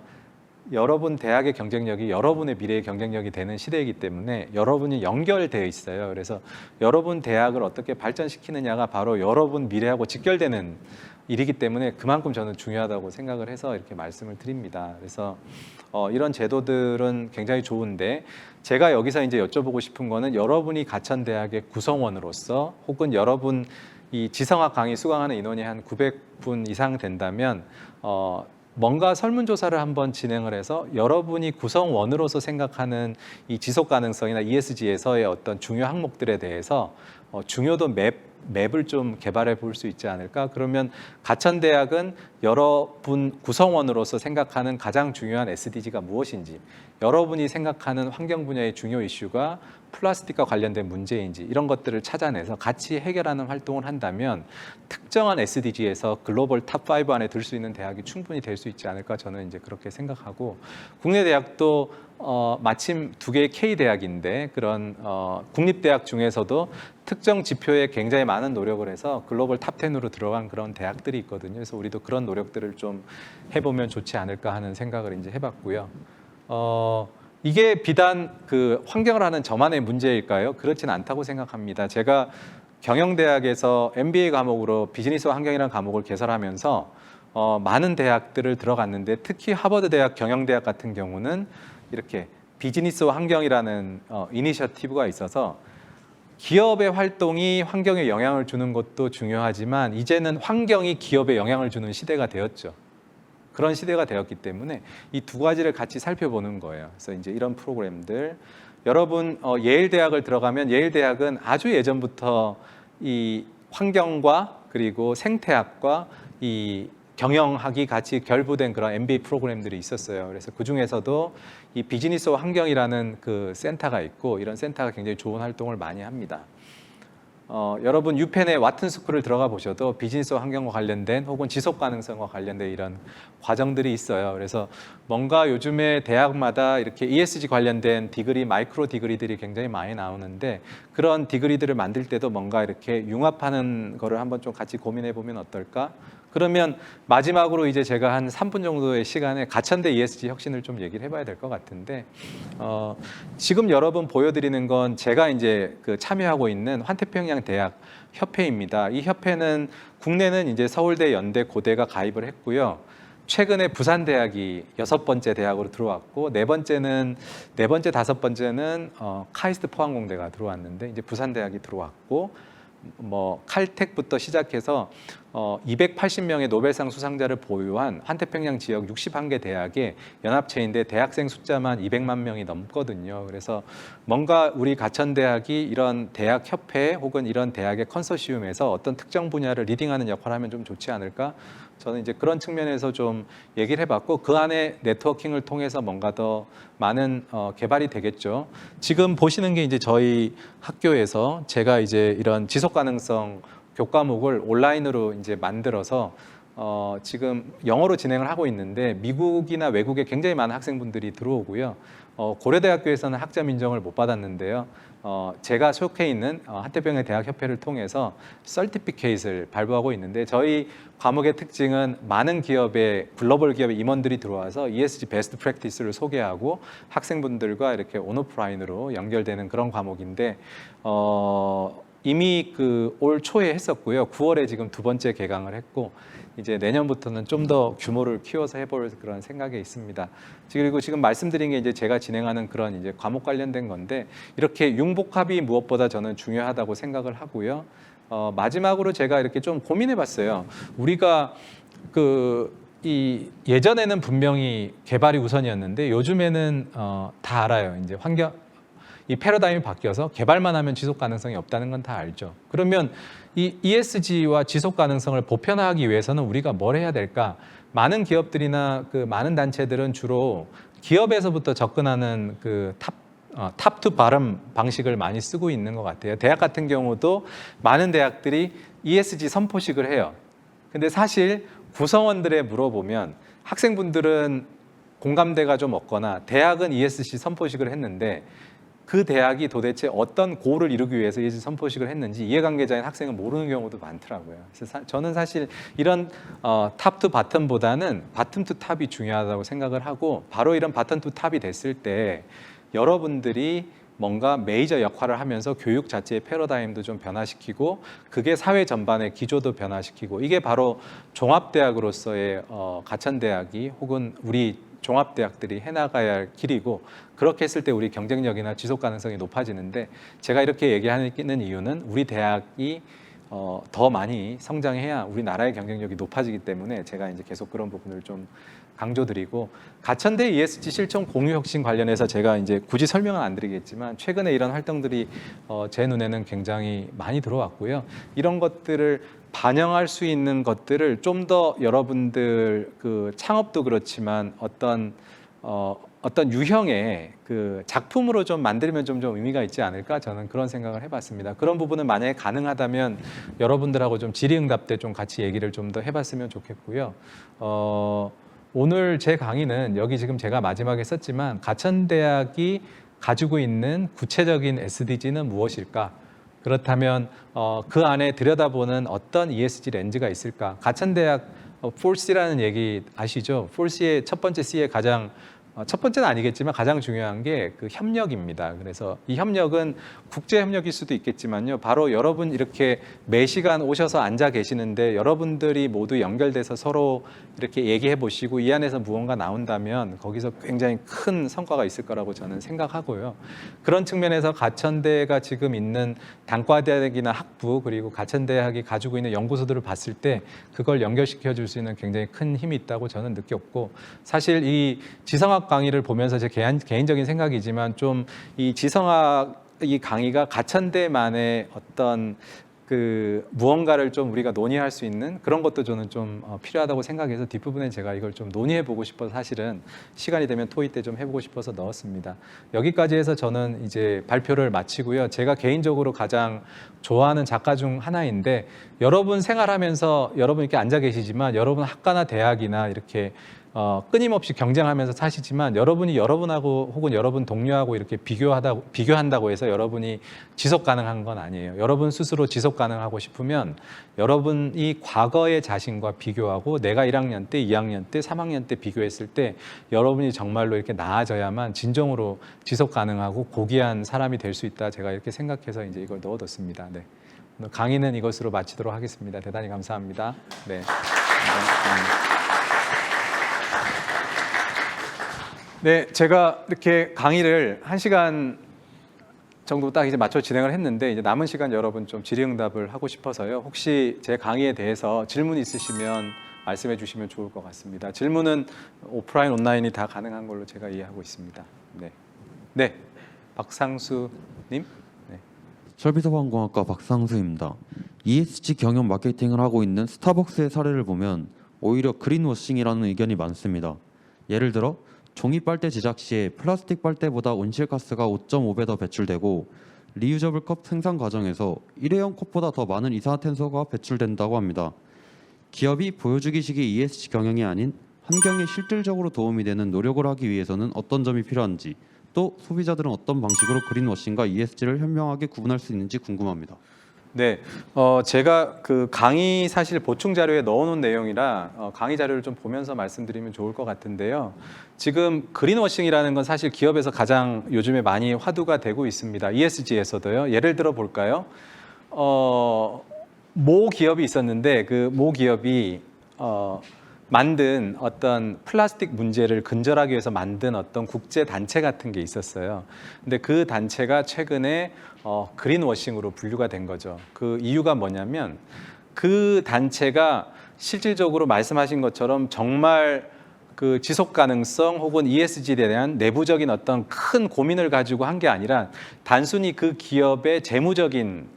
여러분 대학의 경쟁력이 여러분의 미래의 경쟁력이 되는 시대이기 때문에 여러분이 연결되어 있어요. 그래서 여러분 대학을 어떻게 발전시키느냐가 바로 여러분 미래하고 직결되는 일이기 때문에 그만큼 저는 중요하다고 생각을 해서 이렇게 말씀을 드립니다. 그래서 이런 제도들은 굉장히 좋은데 제가 여기서 이제 여쭤보고 싶은 거는 여러분이 가천대학의 구성원으로서 혹은 여러분 이 지성학 강의 수강하는 인원이 한 900분 이상 된다면 뭔가 설문조사를 한번 진행을 해서 여러분이 구성원으로서 생각하는 이 지속가능성이나 ESG에서의 어떤 중요 항목들에 대해서 중요도 맵을 좀 개발해 볼 수 있지 않을까? 그러면 가천대학은 여러분 구성원으로서 생각하는 가장 중요한 SDG가 무엇인지, 여러분이 생각하는 환경 분야의 중요 이슈가 플라스틱과 관련된 문제인지 이런 것들을 찾아내서 같이 해결하는 활동을 한다면 특정한 SDG에서 글로벌 탑5 안에 들 수 있는 대학이 충분히 될 수 있지 않을까 저는 이제 그렇게 생각하고 국내 대학도 마침 2개의 K대학인데 그런 국립대학 중에서도 특정 지표에 굉장히 많은 노력을 해서 글로벌 탑10으로 들어간 그런 대학들이 있거든요. 그래서 우리도 그런 노력들을 좀 해보면 좋지 않을까 하는 생각을 이제 해봤고요. 이게 비단 그 환경을 하는 저만의 문제일까요? 그렇지는 않다고 생각합니다. 제가 경영대학에서 MBA 과목으로 비즈니스와 환경이라는 과목을 개설하면서 많은 대학들을 들어갔는데 특히 하버드대학 경영대학 같은 경우는 이렇게 비즈니스와 환경이라는 이니셔티브가 있어서 기업의 활동이 환경에 영향을 주는 것도 중요하지만 이제는 환경이 기업에 영향을 주는 시대가 되었죠. 그런 시대가 되었기 때문에 이 두 가지를 같이 살펴보는 거예요. 그래서 이제 이런 프로그램들 여러분 예일 대학을 들어가면 예일 대학은 아주 예전부터 이 환경과 그리고 생태학과 이 경영학이 같이 결부된 그런 MBA 프로그램들이 있었어요. 그래서 그 중에서도 이 비즈니스와 환경이라는 그 센터가 있고 이런 센터가 굉장히 좋은 활동을 많이 합니다. 여러분 유펜의 와튼 스쿨을 들어가 보셔도 비즈니스와 환경과 관련된 혹은 지속 가능성과 관련된 이런 과정들이 있어요. 그래서 뭔가 요즘에 대학마다 이렇게 ESG 관련된 디그리, 마이크로 디그리들이 굉장히 많이 나오는데 그런 디그리들을 만들 때도 뭔가 이렇게 융합하는 거를 한번 좀 같이 고민해 보면 어떨까? 그러면 마지막으로 이제 제가 한 3분 정도의 시간에 가천대 ESG 혁신을 좀 얘기를 해봐야 될 것 같은데 지금 여러분 보여드리는 건 제가 이제 그 참여하고 있는 환태평양 대학 협회입니다. 이 협회는 국내는 이제 서울대, 연대, 고대가 가입을 했고요. 최근에 부산대학이 6번째 대학으로 들어왔고 네 번째, 다섯 번째는 카이스트 포항공대가 들어왔는데 이제 부산대학이 들어왔고 뭐 칼텍부터 시작해서 280명의 노벨상 수상자를 보유한 환태평양 지역 61개 대학의 연합체인데 대학생 숫자만 200만 명이 넘거든요. 그래서 뭔가 우리 가천대학이 이런 대학 협회 혹은 이런 대학의 컨소시움에서 어떤 특정 분야를 리딩하는 역할을 하면 좀 좋지 않을까? 저는 이제 그런 측면에서 좀 얘기를 해봤고 그 안에 네트워킹을 통해서 뭔가 더 많은 개발이 되겠죠. 지금 보시는 게 이제 저희 학교에서 제가 이제 이런 지속 가능성 교과목을 온라인으로 이제 만들어서 지금 영어로 진행을 하고 있는데 미국이나 외국에 굉장히 많은 학생분들이 들어오고요. 고려대학교에서는 학점 인정을 못 받았는데요. 제가 속해 있는 한태평양 대학협회를 통해서 서티피케이트를 발부하고 있는데 저희 과목의 특징은 많은 기업의 글로벌 기업의 임원들이 들어와서 ESG 베스트 프랙티스를 소개하고 학생분들과 이렇게 온오프라인으로 연결되는 그런 과목인데 이미 그 올 초에 했었고요. 9월에 지금 2번째 개강을 했고 이제 내년부터는 좀 더 규모를 키워서 해볼 그런 생각이 있습니다. 그리고 지금 말씀드린 게 이제 제가 진행하는 그런 이제 과목 관련된 건데 이렇게 융복합이 무엇보다 저는 중요하다고 생각을 하고요. 마지막으로 제가 이렇게 좀 고민해봤어요. 우리가 이 예전에는 분명히 개발이 우선이었는데 요즘에는 다 알아요. 이제 이 패러다임이 바뀌어서 개발만 하면 지속 가능성이 없다는 건 다 알죠. 그러면 이 ESG와 지속 가능성을 보편화하기 위해서는 우리가 뭘 해야 될까? 많은 기업들이나 그 많은 단체들은 주로 기업에서부터 접근하는 그 탑 투 바람 방식을 많이 쓰고 있는 것 같아요. 대학 같은 경우도 많은 대학들이 ESG 선포식을 해요. 근데 사실 구성원들에 물어보면 학생분들은 공감대가 좀 없거나 대학은 ESG 선포식을 했는데 그 대학이 도대체 어떤 고를 이루기 위해서 ESG 선포식을 했는지 이해관계자인 학생은 모르는 경우도 많더라고요. 그래서 저는 사실 이런 탑 투 바텀보다는 바텀 투 탑이 중요하다고 생각을 하고 바로 이런 바텀 투 탑이 됐을 때 여러분들이 뭔가 메이저 역할을 하면서 교육 자체의 패러다임도 좀 변화시키고 그게 사회 전반의 기조도 변화시키고 이게 바로 종합대학으로서의 가천대학이 혹은 우리 종합대학들이 해나가야 할 길이고 그렇게 했을 때 우리 경쟁력이나 지속 가능성이 높아지는데 제가 이렇게 얘기하는 이유는 우리 대학이 더 많이 성장해야 우리나라의 경쟁력이 높아지기 때문에 제가 이제 계속 그런 부분을 좀 강조드리고 가천대 ESG 실천 공유 혁신 관련해서 제가 이제 굳이 설명은 안 드리겠지만 최근에 이런 활동들이 제 눈에는 굉장히 많이 들어왔고요. 이런 것들을 반영할 수 있는 것들을 좀 더 여러분들 그 창업도 그렇지만 어떤 유형의 그 작품으로 좀 만들면 좀 의미가 있지 않을까 저는 그런 생각을 해봤습니다. 그런 부분은 만약에 가능하다면 여러분들하고 좀 질의응답 때 좀 같이 얘기를 좀 더 해봤으면 좋겠고요. 오늘 제 강의는 여기 지금 제가 마지막에 썼지만 가천대학이 가지고 있는 구체적인 SDG는 무엇일까? 그렇다면 그 안에 들여다보는 어떤 ESG 렌즈가 있을까? 가천대학 4C라는 얘기 아시죠? 4C의 첫 번째 C의 가장 첫 번째는 아니겠지만 가장 중요한 게 그 협력입니다. 그래서 이 협력은 국제 협력일 수도 있겠지만요. 바로 여러분 이렇게 매 시간 오셔서 앉아 계시는데 여러분들이 모두 연결돼서 서로 이렇게 얘기해 보시고 이 안에서 무언가 나온다면 거기서 굉장히 큰 성과가 있을 거라고 저는 생각하고요. 그런 측면에서 가천대가 지금 있는 단과대학이나 학부 그리고 가천대학이 가지고 있는 연구소들을 봤을 때 그걸 연결시켜 줄 수 있는 굉장히 큰 힘이 있다고 저는 느꼈고 사실 이 지성학 강의를 보면서 제 개인적인 생각이지만 좀 이 지성학 이 강의가 가천대만의 어떤 그 무언가를 좀 우리가 논의할 수 있는 그런 것도 저는 좀 필요하다고 생각해서 뒷부분에 제가 이걸 좀 논의해 보고 싶어서 사실은 시간이 되면 토의 때 좀 해보고 싶어서 넣었습니다. 여기까지 해서 저는 이제 발표를 마치고요. 제가 개인적으로 가장 좋아하는 작가 중 하나인데 여러분 생활하면서 여러분 이렇게 앉아 계시지만 여러분 학과나 대학이나 이렇게 끊임없이 경쟁하면서 사시지만 여러분이 여러분하고 혹은 여러분 동료하고 이렇게 비교한다고 해서 여러분이 지속 가능한 건 아니에요. 여러분 스스로 지속 가능하고 싶으면 여러분이 과거의 자신과 비교하고 내가 1학년 때, 2학년 때, 3학년 때 비교했을 때 여러분이 정말로 이렇게 나아져야만 진정으로 지속 가능하고 고귀한 사람이 될 수 있다. 제가 이렇게 생각해서 이제 이걸 넣어뒀습니다. 네. 오늘 강의는 이것으로 마치도록 하겠습니다. 대단히 감사합니다. 네. 네, 제가 이렇게 강의를 1시간 정도 딱 이제 맞춰 진행을 했는데 이제 남은 시간 여러분 좀 질의응답을 하고 싶어서요. 혹시 제 강의에 대해서 질문 있으시면 말씀해 주시면 좋을 것 같습니다. 질문은 오프라인, 온라인이 다 가능한 걸로 제가 이해하고 있습니다. 네, 네, 박상수님. 네. 설비서방공학과 박상수입니다. ESG 경영 마케팅을 하고 있는 스타벅스의 사례를 보면 오히려 그린워싱이라는 의견이 많습니다. 예를 들어 종이 빨대 제작 시에 플라스틱 빨대보다 온실가스가 5.5배 더 배출되고 리유저블 컵 생산 과정에서 일회용 컵보다 더 많은 이산화탄소가 배출된다고 합니다. 기업이 보여주기식의 ESG 경영이 아닌 환경에 실질적으로 도움이 되는 노력을 하기 위해서는 어떤 점이 필요한지, 또 소비자들은 어떤 방식으로 그린워싱과 ESG를 현명하게 구분할 수 있는지 궁금합니다. 네, 제가 그 강의 사실 보충 자료에 넣어놓은 내용이라 강의 자료를 좀 보면서 말씀드리면 좋을 것 같은데요. 지금 그린워싱이라는 건 사실 기업에서 가장 요즘에 많이 화두가 되고 있습니다. ESG에서도요. 예를 들어 볼까요? 모 기업이 있었는데 그 모 기업이 만든 어떤 플라스틱 문제를 근절하기 위해서 만든 어떤 국제 단체 같은 게 있었어요. 근데 그 단체가 최근에 그린워싱으로 분류가 된 거죠. 그 이유가 뭐냐면 그 단체가 실질적으로 말씀하신 것처럼 정말 그 지속 가능성 혹은 ESG에 대한 내부적인 어떤 큰 고민을 가지고 한 게 아니라 단순히 그 기업의 재무적인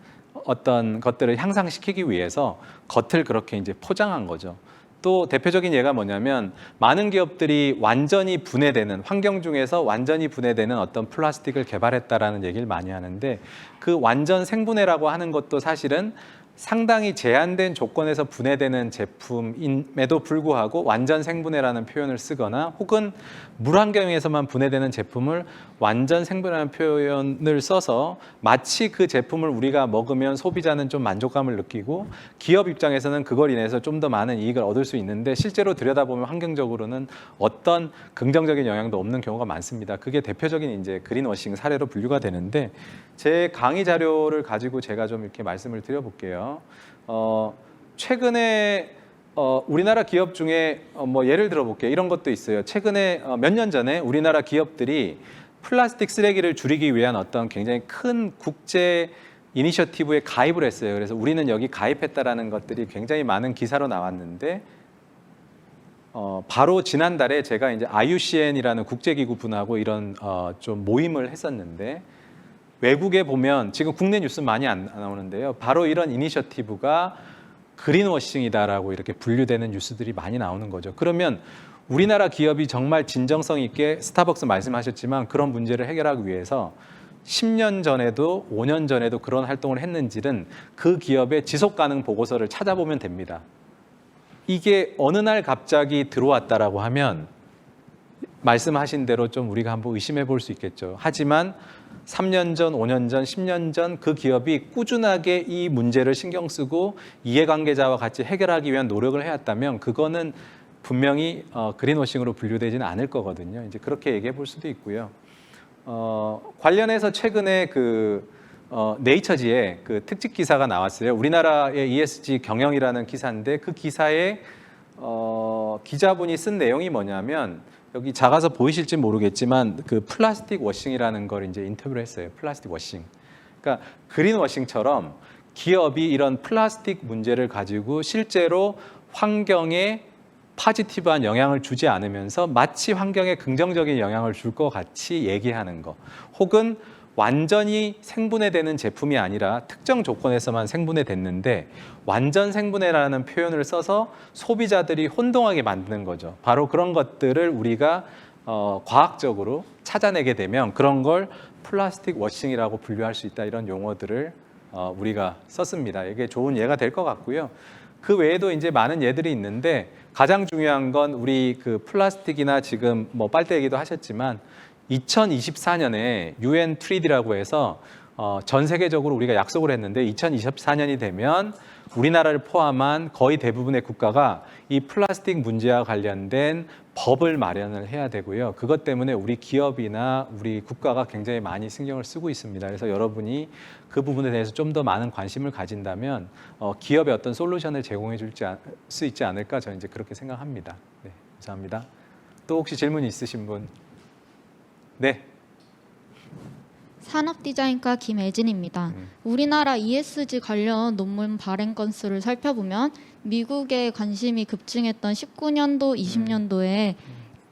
어떤 것들을 향상시키기 위해서 겉을 그렇게 이제 포장한 거죠. 또 대표적인 예가 뭐냐면 많은 기업들이 완전히 분해되는 환경 중에서 완전히 분해되는 어떤 플라스틱을 개발했다라는 얘기를 많이 하는데 그 완전 생분해라고 하는 것도 사실은 상당히 제한된 조건에서 분해되는 제품임에도 불구하고 완전 생분해라는 표현을 쓰거나 혹은 물환경에서만 분해되는 제품을 완전 생분해라는 표현을 써서 마치 그 제품을 우리가 먹으면 소비자는 좀 만족감을 느끼고 기업 입장에서는 그걸 인해서 좀 더 많은 이익을 얻을 수 있는데 실제로 들여다보면 환경적으로는 어떤 긍정적인 영향도 없는 경우가 많습니다. 그게 대표적인 이제 그린워싱 사례로 분류가 되는데 제 강의 자료를 가지고 제가 좀 이렇게 말씀을 드려볼게요. 최근에 우리나라 기업 중에 뭐 예를 들어볼게요. 이런 것도 있어요. 최근에 몇 년 전에 우리나라 기업들이 플라스틱 쓰레기를 줄이기 위한 어떤 굉장히 큰 국제 이니셔티브에 가입을 했어요. 그래서 우리는 여기 가입했다라는 것들이 굉장히 많은 기사로 나왔는데 바로 지난달에 제가 이제 IUCN이라는 국제기구 분하고 이런 좀 모임을 했었는데 외국에 보면 지금 국내 뉴스 많이 안 나오는데요. 바로 이런 이니셔티브가 그린워싱이다라고 이렇게 분류되는 뉴스들이 많이 나오는 거죠. 그러면 우리나라 기업이 정말 진정성 있게 스타벅스 말씀하셨지만 그런 문제를 해결하기 위해서 10년 전에도 5년 전에도 그런 활동을 했는지는 그 기업의 지속가능 보고서를 찾아보면 됩니다. 이게 어느 날 갑자기 들어왔다라고 하면 말씀하신 대로 좀 우리가 한번 의심해 볼 수 있겠죠. 하지만 3년 전, 5년 전, 10년 전 그 기업이 꾸준하게 이 문제를 신경 쓰고 이해관계자와 같이 해결하기 위한 노력을 해왔다면 그거는 분명히 그린워싱으로 분류되지는 않을 거거든요. 이제 그렇게 얘기해 볼 수도 있고요. 관련해서 최근에 네이처지에 그 특집 기사가 나왔어요. 우리나라의 ESG 경영이라는 기사인데 그 기사에 기자분이 쓴 내용이 뭐냐면 여기 작아서 보이실지 모르겠지만 그 플라스틱 워싱이라는 걸 이제 인터뷰를 했어요. 플라스틱 워싱. 그러니까 그린 워싱처럼 기업이 이런 플라스틱 문제를 가지고 실제로 환경에 파지티브한 영향을 주지 않으면서 마치 환경에 긍정적인 영향을 줄 것 같이 얘기하는 거. 혹은 완전히 생분해되는 제품이 아니라 특정 조건에서만 생분해됐는데 완전 생분해라는 표현을 써서 소비자들이 혼동하게 만드는 거죠. 바로 그런 것들을 우리가 과학적으로 찾아내게 되면 그런 걸 플라스틱 워싱이라고 분류할 수 있다, 이런 용어들을 우리가 썼습니다. 이게 좋은 예가 될 것 같고요. 그 외에도 이제 많은 예들이 있는데 가장 중요한 건 우리 그 플라스틱이나 지금 뭐 빨대 얘기도 하셨지만 2024년에 UN 트리디라고 해서 전 세계적으로 우리가 약속을 했는데 2024년이 되면 우리나라를 포함한 거의 대부분의 국가가 이 플라스틱 문제와 관련된 법을 마련을 해야 되고요. 그것 때문에 우리 기업이나 우리 국가가 굉장히 많이 신경을 쓰고 있습니다. 그래서 여러분이 그 부분에 대해서 좀 더 많은 관심을 가진다면 기업에 어떤 솔루션을 제공해 줄 수 있지 않을까, 저는 이제 그렇게 생각합니다. 네, 감사합니다. 또 혹시 질문 있으신 분? 네. 산업디자인과 김애진입니다. 우리나라 ESG 관련 논문 발행 건수를 살펴보면 미국의 관심이 급증했던 19년도, 20년도에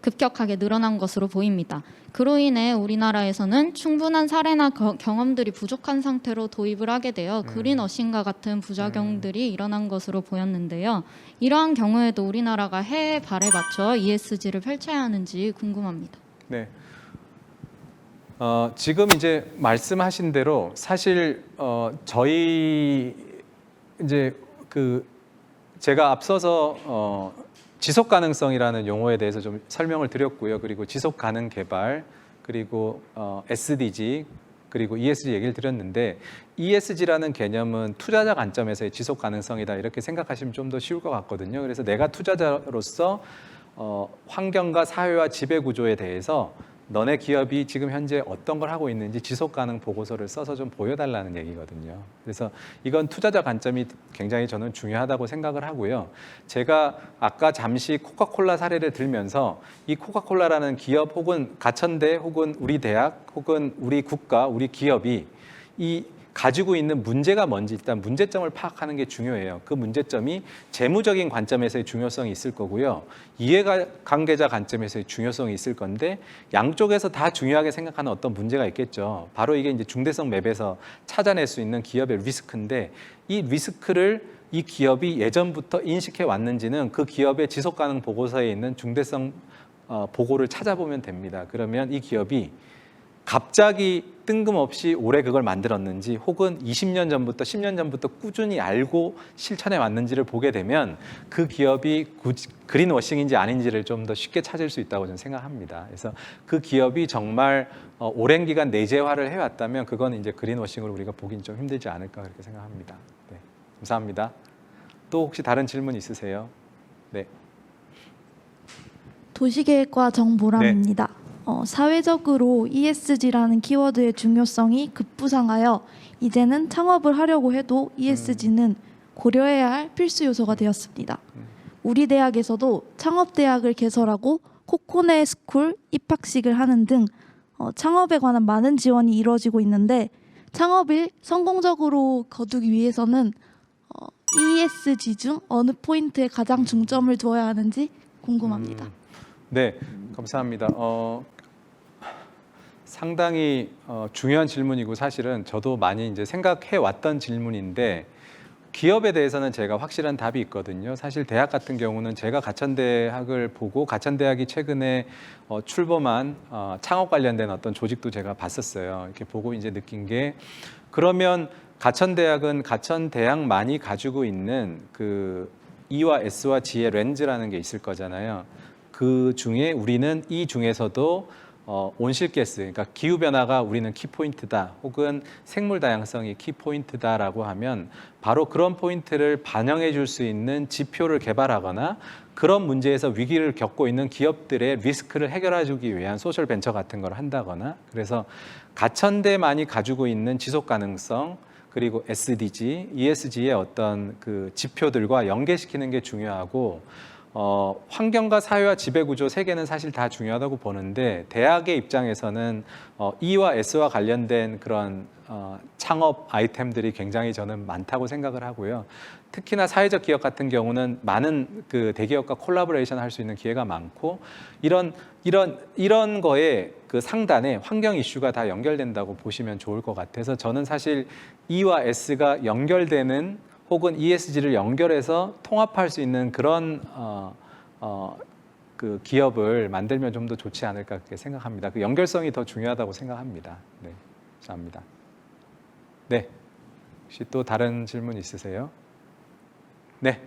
급격하게 늘어난 것으로 보입니다. 그로 인해 우리나라에서는 충분한 사례나 경험들이 부족한 상태로 도입을 하게 되어 그린워싱과 같은 부작용들이 일어난 것으로 보였는데요. 이러한 경우에도 우리나라가 해외 발에 맞춰 ESG를 펼쳐야 하는지 궁금합니다. 네. 지금 이제 말씀하신 대로 사실 저희 이제 그 제가 앞서서 지속 가능성이라는 용어에 대해서 좀 설명을 드렸고요. 그리고 지속 가능 개발, 그리고 SDG, 그리고 ESG 얘기를 드렸는데 ESG라는 개념은 투자자 관점에서의 지속 가능성이다, 이렇게 생각하시면 좀 더 쉬울 것 같거든요. 그래서 내가 투자자로서 환경과 사회와 지배 구조에 대해서 너네 기업이 지금 현재 어떤 걸 하고 있는지 지속 가능 보고서를 써서 좀 보여달라는 얘기거든요. 그래서 이건 투자자 관점이 굉장히 저는 중요하다고 생각을 하고요. 제가 아까 잠시 코카콜라 사례를 들면서 이 코카콜라라는 기업 혹은 가천대 혹은 우리 대학 혹은 우리 국가, 우리 기업이 이 가지고 있는 문제가 뭔지 일단 문제점을 파악하는 게 중요해요. 그 문제점이 재무적인 관점에서의 중요성이 있을 거고요. 이해관계자 관점에서의 중요성이 있을 건데 양쪽에서 다 중요하게 생각하는 어떤 문제가 있겠죠. 바로 이게 이제 중대성 맵에서 찾아낼 수 있는 기업의 리스크인데 이 리스크를 이 기업이 예전부터 인식해 왔는지는 그 기업의 지속 가능 보고서에 있는 중대성 보고를 찾아보면 됩니다. 그러면 이 기업이 갑자기 뜬금없이 올해 그걸 만들었는지 혹은 20년 전부터 10년 전부터 꾸준히 알고 실천해 왔는지를 보게 되면 그 기업이 그린워싱인지 아닌지를 좀 더 쉽게 찾을 수 있다고 저는 생각합니다. 그래서 그 기업이 정말 오랜 기간 내재화를 해왔다면 그건 이제 그린워싱으로 우리가 보긴 좀 힘들지 않을까, 그렇게 생각합니다. 네, 감사합니다. 또 혹시 다른 질문 있으세요? 네. 도시계획과 정보람입니다. 사회적으로 ESG라는 키워드의 중요성이 급부상하여 이제는 창업을 하려고 해도 ESG는 고려해야 할 필수 요소가 되었습니다. 우리 대학에서도 창업대학을 개설하고 코코네 스쿨 입학식을 하는 등 창업에 관한 많은 지원이 이루어지고 있는데 창업을 성공적으로 거두기 위해서는 ESG 중 어느 포인트에 가장 중점을 두어야 하는지 궁금합니다. 네, 감사합니다. 상당히 중요한 질문이고 사실은 저도 많이 이제 생각해 왔던 질문인데 기업에 대해서는 제가 확실한 답이 있거든요. 사실 대학 같은 경우는 제가 가천대학을 보고 가천대학이 최근에 출범한 창업 관련된 어떤 조직도 제가 봤었어요. 이렇게 보고 이제 느낀 게 그러면 가천대학은 가천대학만이 가지고 있는 그 E와 S와 G의 렌즈라는 게 있을 거잖아요. 그 중에 우리는 이 중에서도 온실가스, 그러니까 기후변화가 우리는 키포인트다 혹은 생물 다양성이 키포인트다라고 하면 바로 그런 포인트를 반영해 줄 수 있는 지표를 개발하거나 그런 문제에서 위기를 겪고 있는 기업들의 리스크를 해결해 주기 위한 소셜 벤처 같은 걸 한다거나 그래서 가천대만이 가지고 있는 지속 가능성 그리고 SDG, ESG의 어떤 그 지표들과 연계시키는 게 중요하고 환경과 사회와 지배구조 세 개는 사실 다 중요하다고 보는데 대학의 입장에서는 E와 S와 관련된 그런 창업 아이템들이 굉장히 저는 많다고 생각을 하고요. 특히나 사회적 기업 같은 경우는 많은 그 대기업과 콜라보레이션 할 수 있는 기회가 많고 이런 거에 그 상단에 환경 이슈가 다 연결된다고 보시면 좋을 것 같아서 저는 사실 E와 S가 연결되는 혹은 ESG를 연결해서 통합할 수 있는 그런 그 기업을 만들면 좀 더 좋지 않을까 그렇게 생각합니다. 그 연결성이 더 중요하다고 생각합니다. 네, 감사합니다. 네, 혹시 또 다른 질문 있으세요? 네.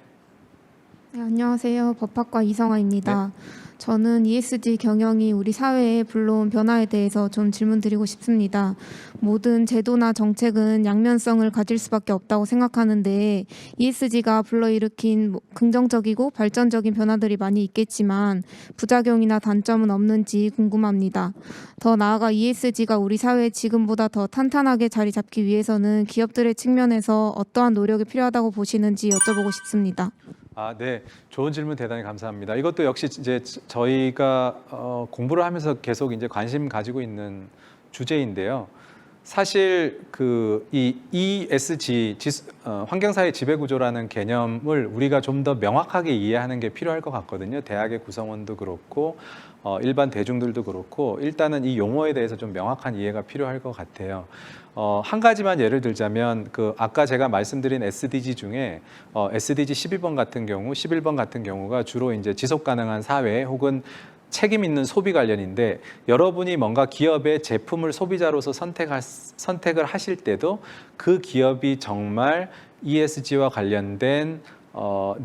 네, 안녕하세요. 법학과 이성아입니다. 저는 ESG 경영이 우리 사회에 불러온 변화에 대해서 좀 질문드리고 싶습니다. 모든 제도나 정책은 양면성을 가질 수밖에 없다고 생각하는데 ESG가 불러일으킨 긍정적이고 발전적인 변화들이 많이 있겠지만 부작용이나 단점은 없는지 궁금합니다. 더 나아가 ESG가 우리 사회에 지금보다 더 탄탄하게 자리 잡기 위해서는 기업들의 측면에서 어떠한 노력이 필요하다고 보시는지 여쭤보고 싶습니다. 네. 좋은 질문 대단히 감사합니다. 이것도 역시 이제 저희가 공부를 하면서 계속 이제 관심 가지고 있는 주제인데요. 사실 이 ESG 환경사회 지배구조라는 개념을 우리가 좀 더 명확하게 이해하는 게 필요할 것 같거든요. 대학의 구성원도 그렇고 일반 대중들도 그렇고 일단은 이 용어에 대해서 좀 명확한 이해가 필요할 것 같아요. 한 가지만 예를 들자면 아까 제가 말씀드린 SDG 중에 SDG 12번 같은 경우, 11번 같은 경우가 주로 이제 지속 가능한 사회 혹은 책임 있는 소비 관련인데 여러분이 뭔가 기업의 제품을 소비자로서 선택을 하실 때도 그 기업이 정말 ESG와 관련된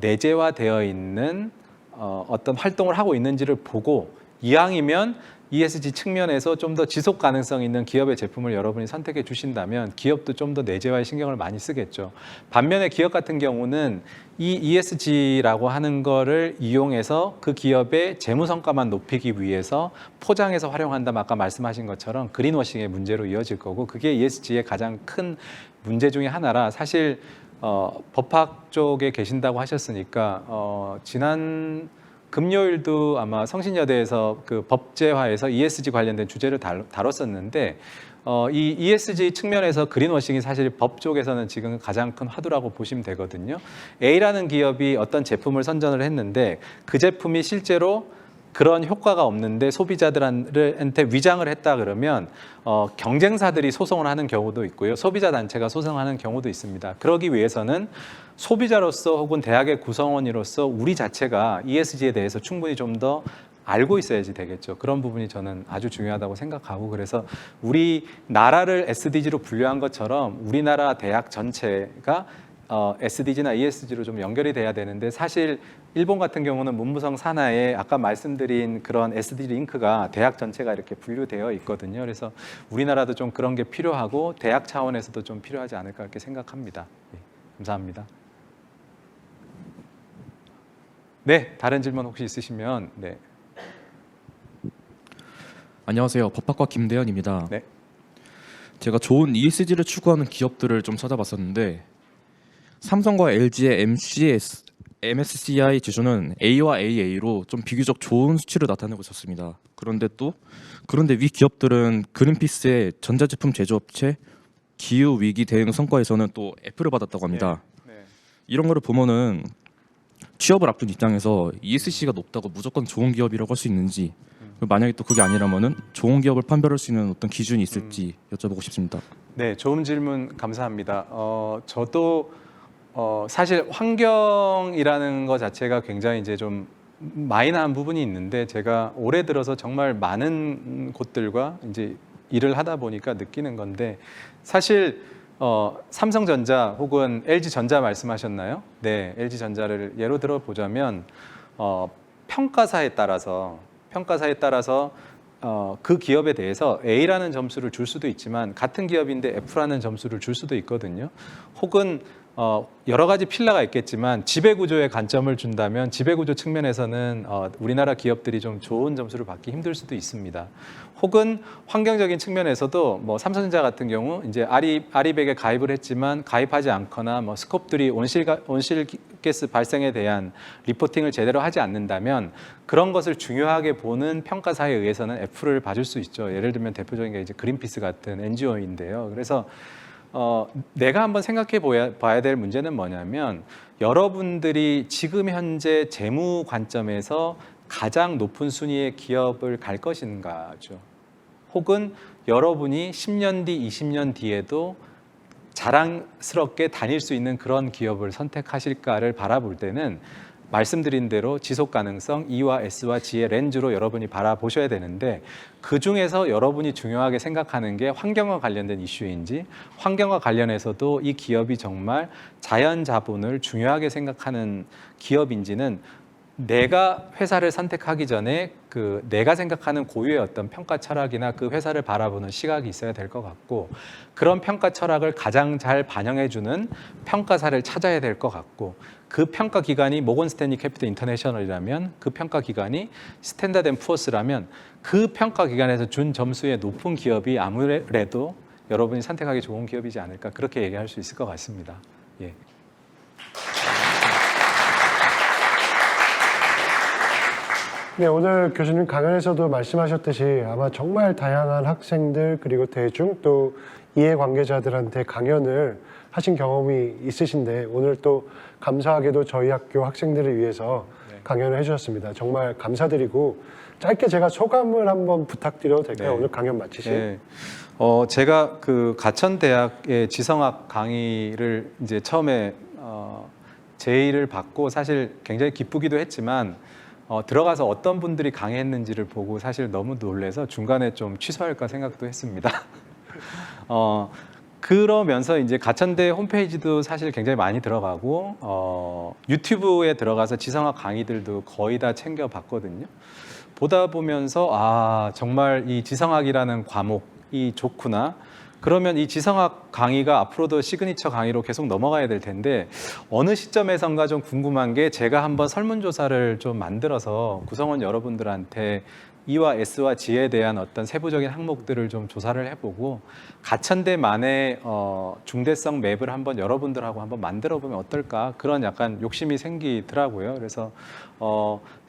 내재화되어 있는 어떤 활동을 하고 있는지를 보고 이왕이면 ESG 측면에서 좀 더 지속 가능성 있는 기업의 제품을 여러분이 선택해 주신다면 기업도 좀 더 내재화에 신경을 많이 쓰겠죠. 반면에 기업 같은 경우는 이 ESG라고 하는 거를 이용해서 그 기업의 재무 성과만 높이기 위해서 포장해서 활용한다면 아까 말씀하신 것처럼 그린워싱의 문제로 이어질 거고 그게 ESG의 가장 큰 문제 중에 하나라 사실 법학 쪽에 계신다고 하셨으니까 지난 금요일도 아마 성신여대에서 그 법제화에서 ESG 관련된 주제를 다뤘었는데 이 ESG 측면에서 그린워싱이 사실 법 쪽에서는 지금 가장 큰 화두라고 보시면 되거든요. A라는 기업이 어떤 제품을 선전을 했는데 그 제품이 실제로 그런 효과가 없는데 소비자들한테 위장을 했다 그러면 경쟁사들이 소송을 하는 경우도 있고요. 소비자 단체가 소송하는 경우도 있습니다. 그러기 위해서는 소비자로서 혹은 대학의 구성원으로서 우리 자체가 ESG에 대해서 충분히 좀 더 알고 있어야지 되겠죠. 그런 부분이 저는 아주 중요하다고 생각하고 그래서 우리나라를 SDG로 분류한 것처럼 우리나라 대학 전체가 SDG나 ESG로 좀 연결이 돼야 되는데 사실 일본 같은 경우는 문무성 산하에 아까 말씀드린 그런 SDG 링크가 대학 전체가 이렇게 분류되어 있거든요. 그래서 우리나라도 좀 그런 게 필요하고 대학 차원에서도 좀 필요하지 않을까 이렇게 생각합니다. 네, 감사합니다. 네, 다른 질문 혹시 있으시면 네. 안녕하세요. 법학과 김대현입니다. 네. 제가 좋은 ESG를 추구하는 기업들을 좀 찾아봤었는데 삼성과 LG의 MSCI 지수는 A와 AA로 좀 비교적 좋은 수치를 나타내고 있었습니다. 그런데 위 기업들은 그린피스의 전자제품 제조업체 기후 위기 대응 성과에서는 또 F를 받았다고 합니다. 네. 이런 거를 보면은 취업을 앞둔 입장에서 ESG가 높다고 무조건 좋은 기업이라고 할 수 있는지 만약에 또 그게 아니라면은 좋은 기업을 판별할 수 있는 어떤 기준이 있을지 여쭤보고 싶습니다. 네, 좋은 질문 감사합니다. 저도 사실 환경이라는 것 자체가 굉장히 이제 좀 마이너한 부분이 있는데 제가 올해 들어서 정말 많은 곳들과 이제 일을 하다 보니까 느끼는 건데 사실 삼성전자 혹은 LG전자 말씀하셨나요? 네, LG전자를 예로 들어 보자면 평가사에 따라서 그 기업에 대해서 A라는 점수를 줄 수도 있지만 같은 기업인데 F라는 점수를 줄 수도 있거든요. 혹은 여러 가지 필라가 있겠지만 지배구조의 관점을 준다면 지배구조 측면에서는 우리나라 기업들이 좀 좋은 점수를 받기 힘들 수도 있습니다. 혹은 환경적인 측면에서도 뭐 삼성전자 같은 경우 이제 아리백에 가입을 했지만 가입하지 않거나 뭐 스콥3 온실가스 발생에 대한 리포팅을 제대로 하지 않는다면 그런 것을 중요하게 보는 평가사에 의해서는 F를 받을 수 있죠. 예를 들면 대표적인 게 이제 그린피스 같은 NGO인데요. 그래서 내가 한번 생각해 봐야 될 문제는 뭐냐면 여러분들이 지금 현재 재무 관점에서 가장 높은 순위의 기업을 갈 것인가죠. 혹은 여러분이 10년 뒤, 20년 뒤에도 자랑스럽게 다닐 수 있는 그런 기업을 선택하실까를 바라볼 때는 말씀드린 대로 지속 가능성 E와 S와 G의 렌즈로 여러분이 바라보셔야 되는데 그 중에서 여러분이 중요하게 생각하는 게 환경과 관련된 이슈인지 환경과 관련해서도 이 기업이 정말 자연 자본을 중요하게 생각하는 기업인지는 내가 회사를 선택하기 전에 그 내가 생각하는 고유의 어떤 평가 철학이나 그 회사를 바라보는 시각이 있어야 될 것 같고 그런 평가 철학을 가장 잘 반영해주는 평가사를 찾아야 될 것 같고 그 평가 기관이 모건 스탠리 캐피털 인터내셔널이라면 그 평가 기관이 스탠다드 앤 푸어스라면 그 평가 기관에서 준 점수의 높은 기업이 아무래도 여러분이 선택하기 좋은 기업이지 않을까 그렇게 얘기할 수 있을 것 같습니다. 예. 네, 오늘 교수님 강연에서도 말씀하셨듯이 아마 정말 다양한 학생들 그리고 대중 또 이해관계자들한테 강연을 하신 경험이 있으신데 오늘 또 감사하게도 저희 학교 학생들을 위해서 강연을 해주셨습니다. 정말 감사드리고 짧게 제가 소감을 한번 부탁드려도 될까요? 네. 오늘 강연 마치신. 네. 제가 그 가천대학의 지성학 강의를 이제 처음에 제의를 받고 사실 굉장히 기쁘기도 했지만 들어가서 어떤 분들이 강의했는지를 보고 사실 너무 놀래서 중간에 좀 취소할까 생각도 했습니다. 그러면서 이제 가천대 홈페이지도 사실 굉장히 많이 들어가고 유튜브에 들어가서 지성학 강의들도 거의 다 챙겨봤거든요. 보다 보면서 아 정말 이 지성학이라는 과목이 좋구나. 그러면 이 지성학 강의가 앞으로도 시그니처 강의로 계속 넘어가야 될 텐데 어느 시점에선가 좀 궁금한 게 제가 한번 설문조사를 좀 만들어서 구성원 여러분들한테 E와 S와 G에 대한 어떤 세부적인 항목들을 좀 조사를 해보고 가천대만의 중대성 맵을 한번 여러분들하고 한번 만들어 보면 어떨까 그런 약간 욕심이 생기더라고요. 그래서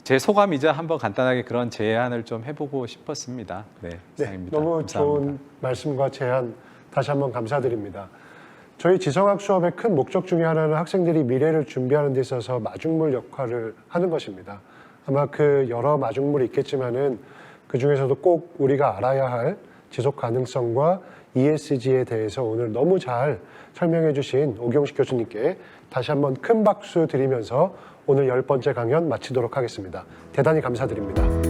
제 소감이자 한번 간단하게 그런 제안을 좀 해보고 싶었습니다. 네, 네, 이상입니다. 너무 감사합니다. 좋은 말씀과 제안 다시 한번 감사드립니다. 저희 지성학 수업의 큰 목적 중에 하나는 학생들이 미래를 준비하는 데 있어서 마중물 역할을 하는 것입니다. 아마 그 여러 마중물이 있겠지만은 그 중에서도 꼭 우리가 알아야 할 지속 가능성과 ESG에 대해서 오늘 너무 잘 설명해 주신 오경식 교수님께 다시 한번 큰 박수 드리면서 오늘 10번째 강연 마치도록 하겠습니다. 대단히 감사드립니다.